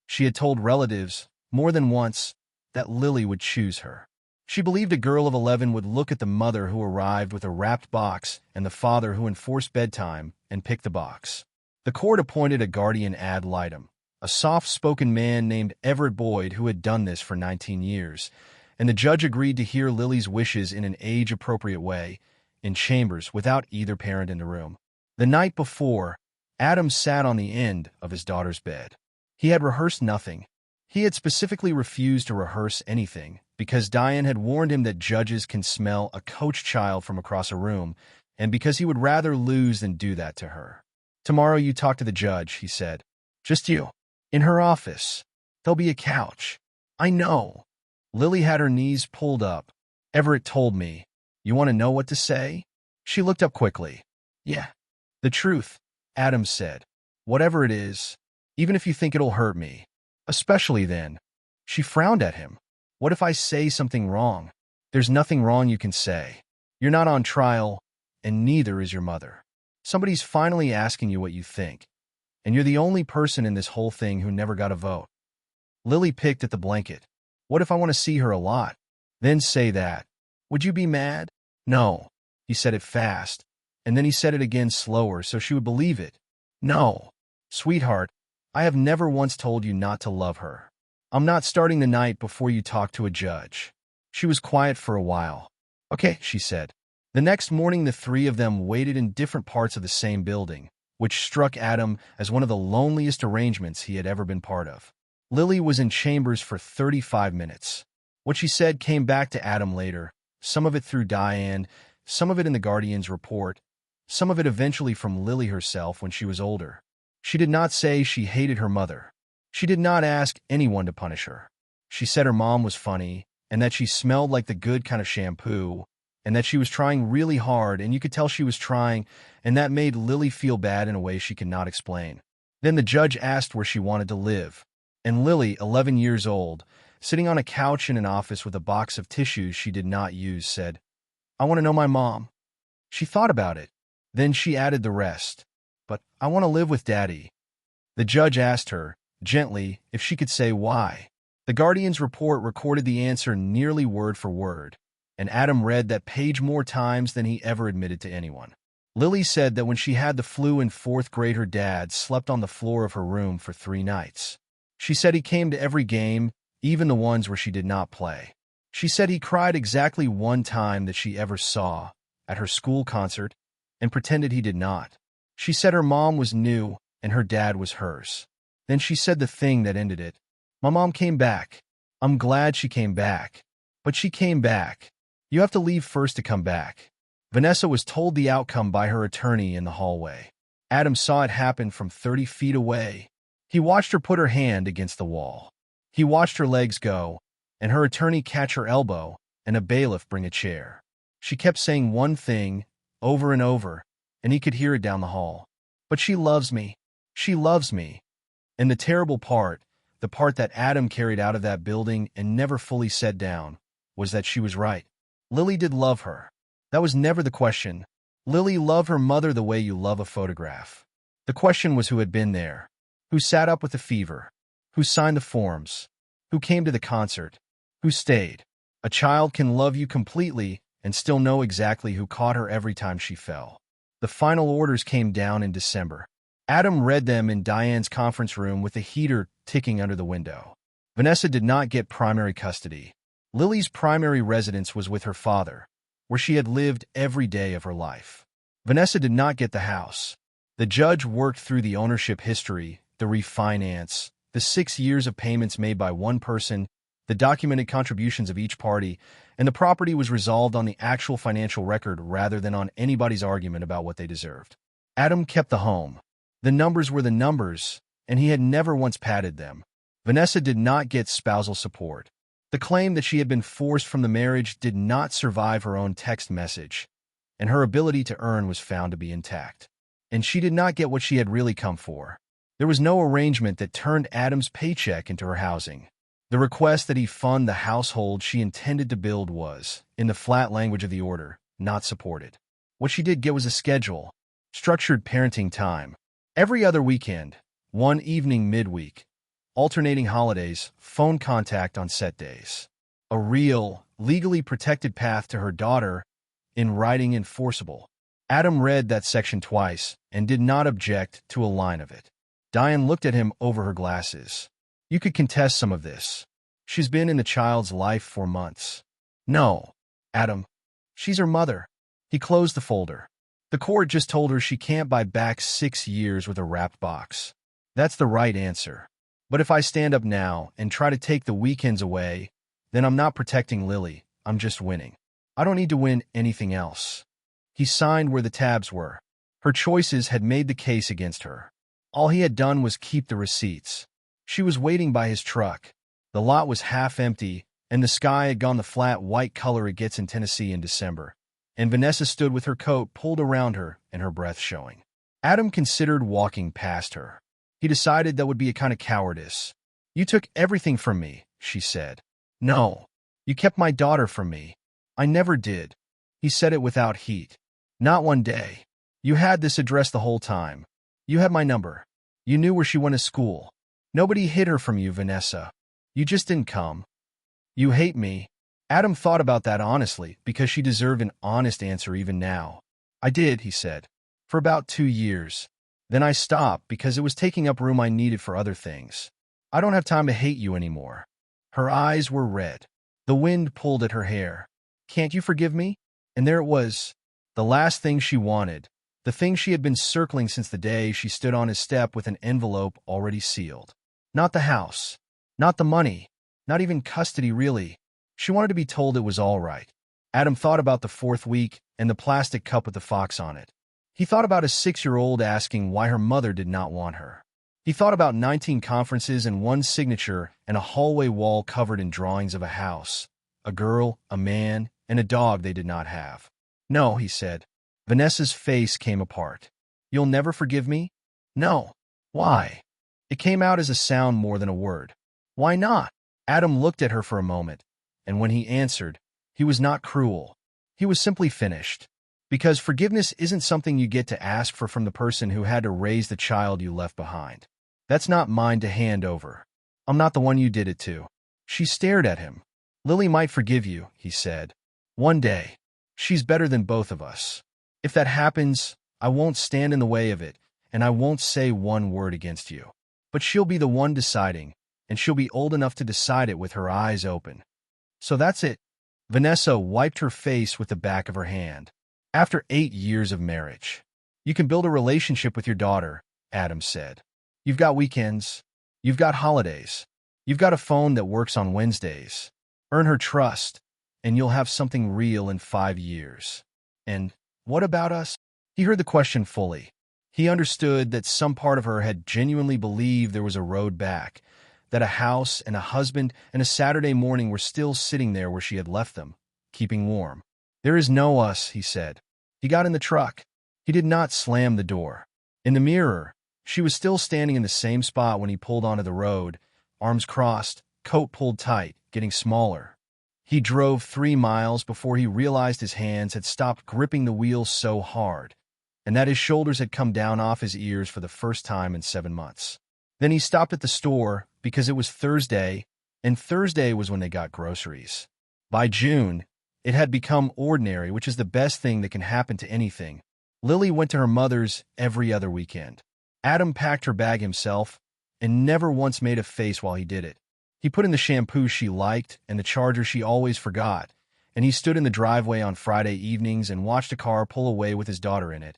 She had told relatives, more than once, that Lily would choose her. She believed a girl of 11 would look at the mother who arrived with a wrapped box and the father who enforced bedtime and pick the box. The court appointed a guardian ad litem, a soft-spoken man named Everett Boyd who had done this for 19 years, and the judge agreed to hear Lily's wishes in an age-appropriate way, in chambers without either parent in the room. The night before, Adam sat on the end of his daughter's bed. He had rehearsed nothing. He had specifically refused to rehearse anything because Diane had warned him that judges can smell a coached child from across a room, and because he would rather lose than do that to her. "Tomorrow you talk to the judge," he said. "Just you. In her office. There'll be a couch." "I know." Lily had her knees pulled up. "Everett told me. You want to know what to say?" She looked up quickly. "Yeah. The truth," Adam said. "Whatever it is, even if you think it'll hurt me. Especially then." She frowned at him. "What if I say something wrong?" "There's nothing wrong you can say. You're not on trial, and neither is your mother. Somebody's finally asking you what you think, and you're the only person in this whole thing who never got a vote." Lily picked at the blanket. "What if I want to see her a lot?" "Then say that. Would you be mad?" "No." He said it fast, and then he said it again slower so she would believe it. "No. Sweetheart, I have never once told you not to love her. I'm not starting the night before you talk to a judge." She was quiet for a while. "Okay," she said. The next morning the three of them waited in different parts of the same building, which struck Adam as one of the loneliest arrangements he had ever been part of. Lily was in chambers for 35 minutes. What she said came back to Adam later, some of it through Diane, some of it in the Guardian's report, some of it eventually from Lily herself when she was older. She did not say she hated her mother. She did not ask anyone to punish her. She said her mom was funny, and that she smelled like the good kind of shampoo, and that she was trying really hard, and you could tell she was trying, and that made Lily feel bad in a way she could not explain. Then the judge asked where she wanted to live, and Lily, 11 years old, sitting on a couch in an office with a box of tissues she did not use, said, "I want to know my mom." She thought about it. Then she added the rest. "But I want to live with Daddy." The judge asked her, gently, if she could say why. The Guardian's report recorded the answer nearly word for word, and Adam read that page more times than he ever admitted to anyone. Lily said that when she had the flu in 4th grade, her dad slept on the floor of her room for 3 nights. She said he came to every game, even the ones where she did not play. She said he cried exactly one time that she ever saw, at her school concert, and pretended he did not. She said her mom was new and her dad was hers. Then she said the thing that ended it. "My mom came back. I'm glad she came back. But she came back. You have to leave first to come back." Vanessa was told the outcome by her attorney in the hallway. Adam saw it happen from 30 feet away. He watched her put her hand against the wall. He watched her legs go, and her attorney catch her elbow, and a bailiff bring a chair. She kept saying one thing, over and over, and he could hear it down the hall. "But she loves me. She loves me." And the terrible part, the part that Adam carried out of that building and never fully set down, was that she was right. Lily did love her. That was never the question. Lily loved her mother the way you love a photograph. The question was who had been there, who sat up with the fever, who signed the forms, who came to the concert, who stayed. A child can love you completely and still know exactly who caught her every time she fell. The final orders came down in December. Adam read them in Diane's conference room with the heater ticking under the window. Vanessa did not get primary custody. Lily's primary residence was with her father, where she had lived every day of her life. Vanessa did not get the house. The judge worked through the ownership history, the refinance, the 6 years of payments made by one person, the documented contributions of each party, and the property was resolved on the actual financial record rather than on anybody's argument about what they deserved. Adam kept the home. The numbers were the numbers, and he had never once padded them. Vanessa did not get spousal support. The claim that she had been forced from the marriage did not survive her own text message, and her ability to earn was found to be intact. And she did not get what she had really come for. There was no arrangement that turned Adam's paycheck into her housing. The request that he fund the household she intended to build was, in the flat language of the order, not supported. What she did get was a schedule, structured parenting time. Every other weekend, one evening midweek, alternating holidays, phone contact on set days. A real, legally protected path to her daughter, in writing enforceable. Adam read that section twice and did not object to a line of it. Diane looked at him over her glasses. You could contest some of this. She's been in the child's life for months. No, Adam. She's her mother. He closed the folder. The court just told her she can't buy back 6 years with a wrapped box. That's the right answer. But if I stand up now and try to take the weekends away, then I'm not protecting Lily. I'm just winning. I don't need to win anything else. He signed where the tabs were. Her choices had made the case against her. All he had done was keep the receipts. She was waiting by his truck. The lot was half empty, and the sky had gone the flat white color it gets in Tennessee in December. And Vanessa stood with her coat pulled around her and her breath showing. Adam considered walking past her. He decided that would be a kind of cowardice. You took everything from me, she said. No, you kept my daughter from me. I never did. He said it without heat. Not one day. You had this address the whole time. You had my number. You knew where she went to school. Nobody hid her from you, Vanessa. You just didn't come. You hate me. Adam thought about that honestly, because she deserved an honest answer even now. I did, he said. For about 2 years. Then I stopped because it was taking up room I needed for other things. I don't have time to hate you anymore. Her eyes were red. The wind pulled at her hair. Can't you forgive me? And there it was. The last thing she wanted. The thing she had been circling since the day she stood on his step with an envelope already sealed. Not the house. Not the money. Not even custody, really. She wanted to be told it was all right. Adam thought about the 4th week and the plastic cup with the fox on it. He thought about a 6-year-old asking why her mother did not want her. He thought about 19 conferences and 1 signature and a hallway wall covered in drawings of a house, a girl, a man, and a dog they did not have. No, he said. Vanessa's face came apart. You'll never forgive me? No. Why? It came out as a sound more than a word. Why not? Adam looked at her for a moment, and when he answered, he was not cruel. He was simply finished. Because forgiveness isn't something you get to ask for from the person who had to raise the child you left behind. That's not mine to hand over. I'm not the one you did it to. She stared at him. Lily might forgive you, he said. One day. She's better than both of us. If that happens, I won't stand in the way of it, and I won't say one word against you. But she'll be the one deciding, and she'll be old enough to decide it with her eyes open. So that's it. Vanessa wiped her face with the back of her hand. After 8 years of marriage, you can build a relationship with your daughter, Adam said. You've got weekends. You've got holidays. You've got a phone that works on Wednesdays. Earn her trust, and you'll have something real in 5 years. And what about us? He heard the question fully. He understood that some part of her had genuinely believed there was a road back, that a house and a husband and a Saturday morning were still sitting there where she had left them, keeping warm. There is no us, he said. He got in the truck. He did not slam the door. In the mirror, she was still standing in the same spot when he pulled onto the road, arms crossed, coat pulled tight, getting smaller. He drove 3 miles before he realized his hands had stopped gripping the wheel so hard, and that his shoulders had come down off his ears for the first time in 7 months. Then he stopped at the store because it was Thursday, and Thursday was when they got groceries. By June, it had become ordinary, which is the best thing that can happen to anything. Lily went to her mother's every other weekend. Adam packed her bag himself and never once made a face while he did it. He put in the shampoo she liked and the charger she always forgot, and he stood in the driveway on Friday evenings and watched a car pull away with his daughter in it.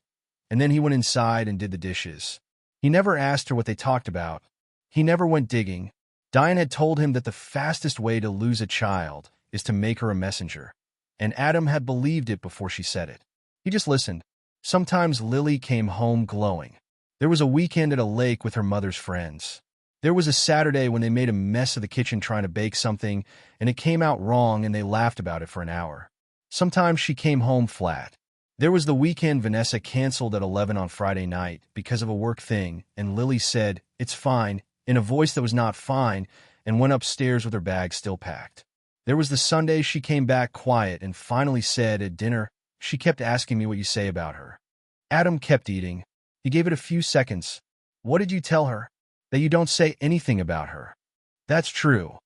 And then he went inside and did the dishes. He never asked her what they talked about. He never went digging. Diane had told him that the fastest way to lose a child is to make her a messenger. And Adam had believed it before she said it. He just listened. Sometimes Lily came home glowing. There was a weekend at a lake with her mother's friends. There was a Saturday when they made a mess of the kitchen trying to bake something, and it came out wrong and they laughed about it for an hour. Sometimes she came home flat. There was the weekend Vanessa canceled at 11 on Friday night because of a work thing, and Lily said, "It's fine," in a voice that was not fine, and went upstairs with her bag still packed. There was the Sunday she came back quiet and finally said at dinner, "She kept asking me what you say about her." Adam kept eating. He gave it a few seconds. "What did you tell her?" "That you don't say anything about her." "That's true."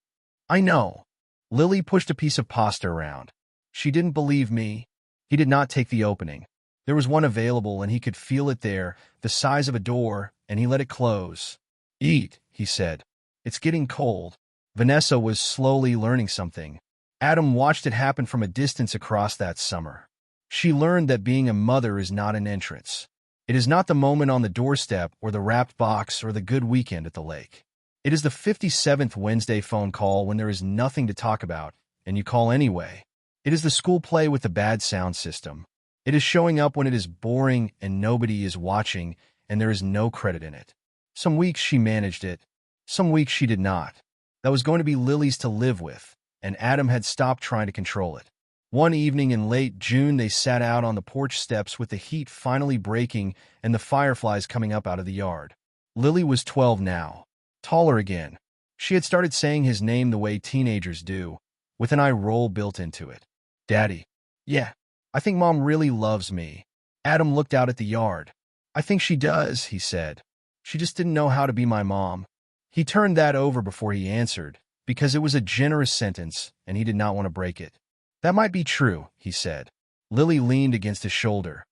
"I know." Lily pushed a piece of pasta around. "She didn't believe me." He did not take the opening. There was one available and he could feel it there, the size of a door, and he let it close. "Eat," he said. "It's getting cold." Vanessa was slowly learning something. Adam watched it happen from a distance across that summer. She learned that being a mother is not an entrance. It is not the moment on the doorstep or the wrapped box or the good weekend at the lake. It is the 57th Wednesday phone call when there is nothing to talk about, and you call anyway. It is the school play with the bad sound system. It is showing up when it is boring and nobody is watching and there is no credit in it. Some weeks she managed it. Some weeks she did not. That was going to be Lily's to live with, and Adam had stopped trying to control it. One evening in late June, they sat out on the porch steps with the heat finally breaking and the fireflies coming up out of the yard. Lily was 12 now, taller again. She had started saying his name the way teenagers do, with an eye roll built into it. "Daddy." "Yeah, I think Mom really loves me." Adam looked out at the yard. "I think she does," he said. "She just didn't know how to be my mom." He turned that over before he answered, because it was a generous sentence, and he did not want to break it. "That might be true," he said. Lily leaned against his shoulder,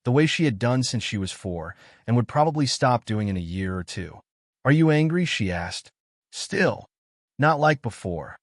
the way she had done since she was 4, and would probably stop doing in a year or two. "Are you angry?" she asked. "Still. Not like before."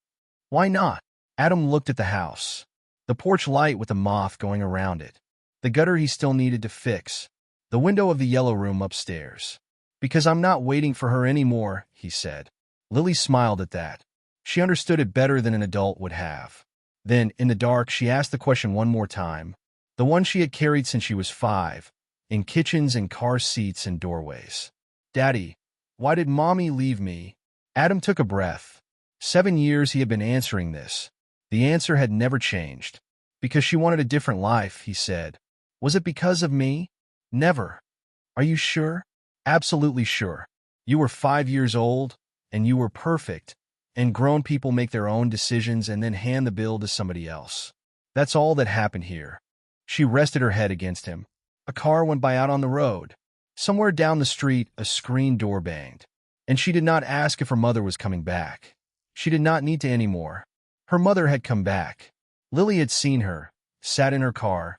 "Why not?" Adam looked at the house. The porch light with the moth going around it. The gutter he still needed to fix. The window of the yellow room upstairs. "Because I'm not waiting for her anymore," he said. Lily smiled at that. She understood it better than an adult would have. Then, in the dark, she asked the question one more time, the one she had carried since she was 5, in kitchens and car seats and doorways. "Daddy, why did Mommy leave me?" Adam took a breath. 7 years he had been answering this. The answer had never changed. "Because she wanted a different life," he said. "Was it because of me?" "Never." "Are you sure?" "Absolutely sure. You were 5 years old, and you were perfect, and grown people make their own decisions and then hand the bill to somebody else. That's all that happened here." She rested her head against him. A car went by out on the road. Somewhere down the street, a screen door banged. And she did not ask if her mother was coming back. She did not need to anymore. Her mother had come back. Lily had seen her, sat in her car,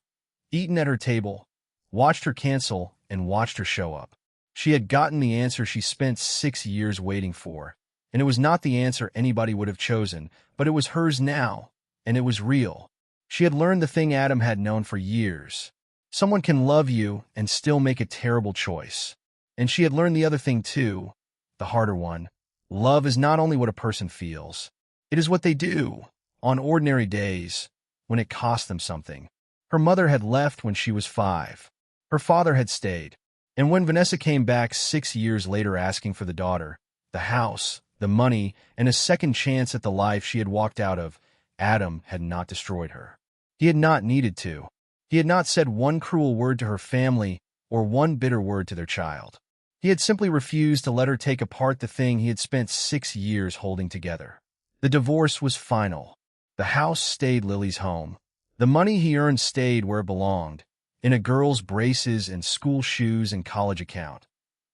eaten at her table, watched her cancel, and watched her show up. She had gotten the answer she spent 6 years waiting for, and it was not the answer anybody would have chosen, but it was hers now, and it was real. She had learned the thing Adam had known for years. Someone can love you and still make a terrible choice. And she had learned the other thing too, the harder one. Love is not only what a person feels. It is what they do, on ordinary days, when it costs them something. Her mother had left when she was 5. Her father had stayed. And when Vanessa came back 6 years later asking for the daughter, the house, the money, and a second chance at the life she had walked out of, Adam had not destroyed her. He had not needed to. He had not said one cruel word to her family or one bitter word to their child. He had simply refused to let her take apart the thing he had spent 6 years holding together. The divorce was final. The house stayed Lily's home. The money he earned stayed where it belonged, in a girl's braces and school shoes and college account,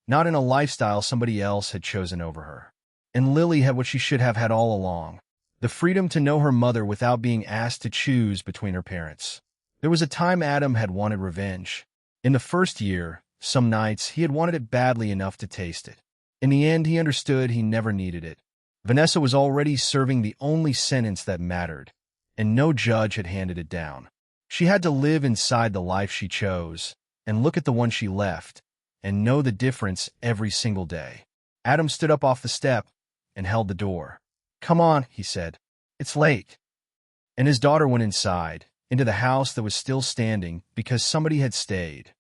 not in a lifestyle somebody else had chosen over her. And Lily had what she should have had all along, the freedom to know her mother without being asked to choose between her parents. There was a time Adam had wanted revenge. In the first year, some nights, he had wanted it badly enough to taste it. In the end, he understood he never needed it. Vanessa was already serving the only sentence that mattered, and no judge had handed it down. She had to live inside the life she chose, and look at the one she left, and know the difference every single day. Adam stood up off the step and held the door. "Come on," he said. "It's late." and his daughter went inside, into the house that was still standing because somebody had stayed.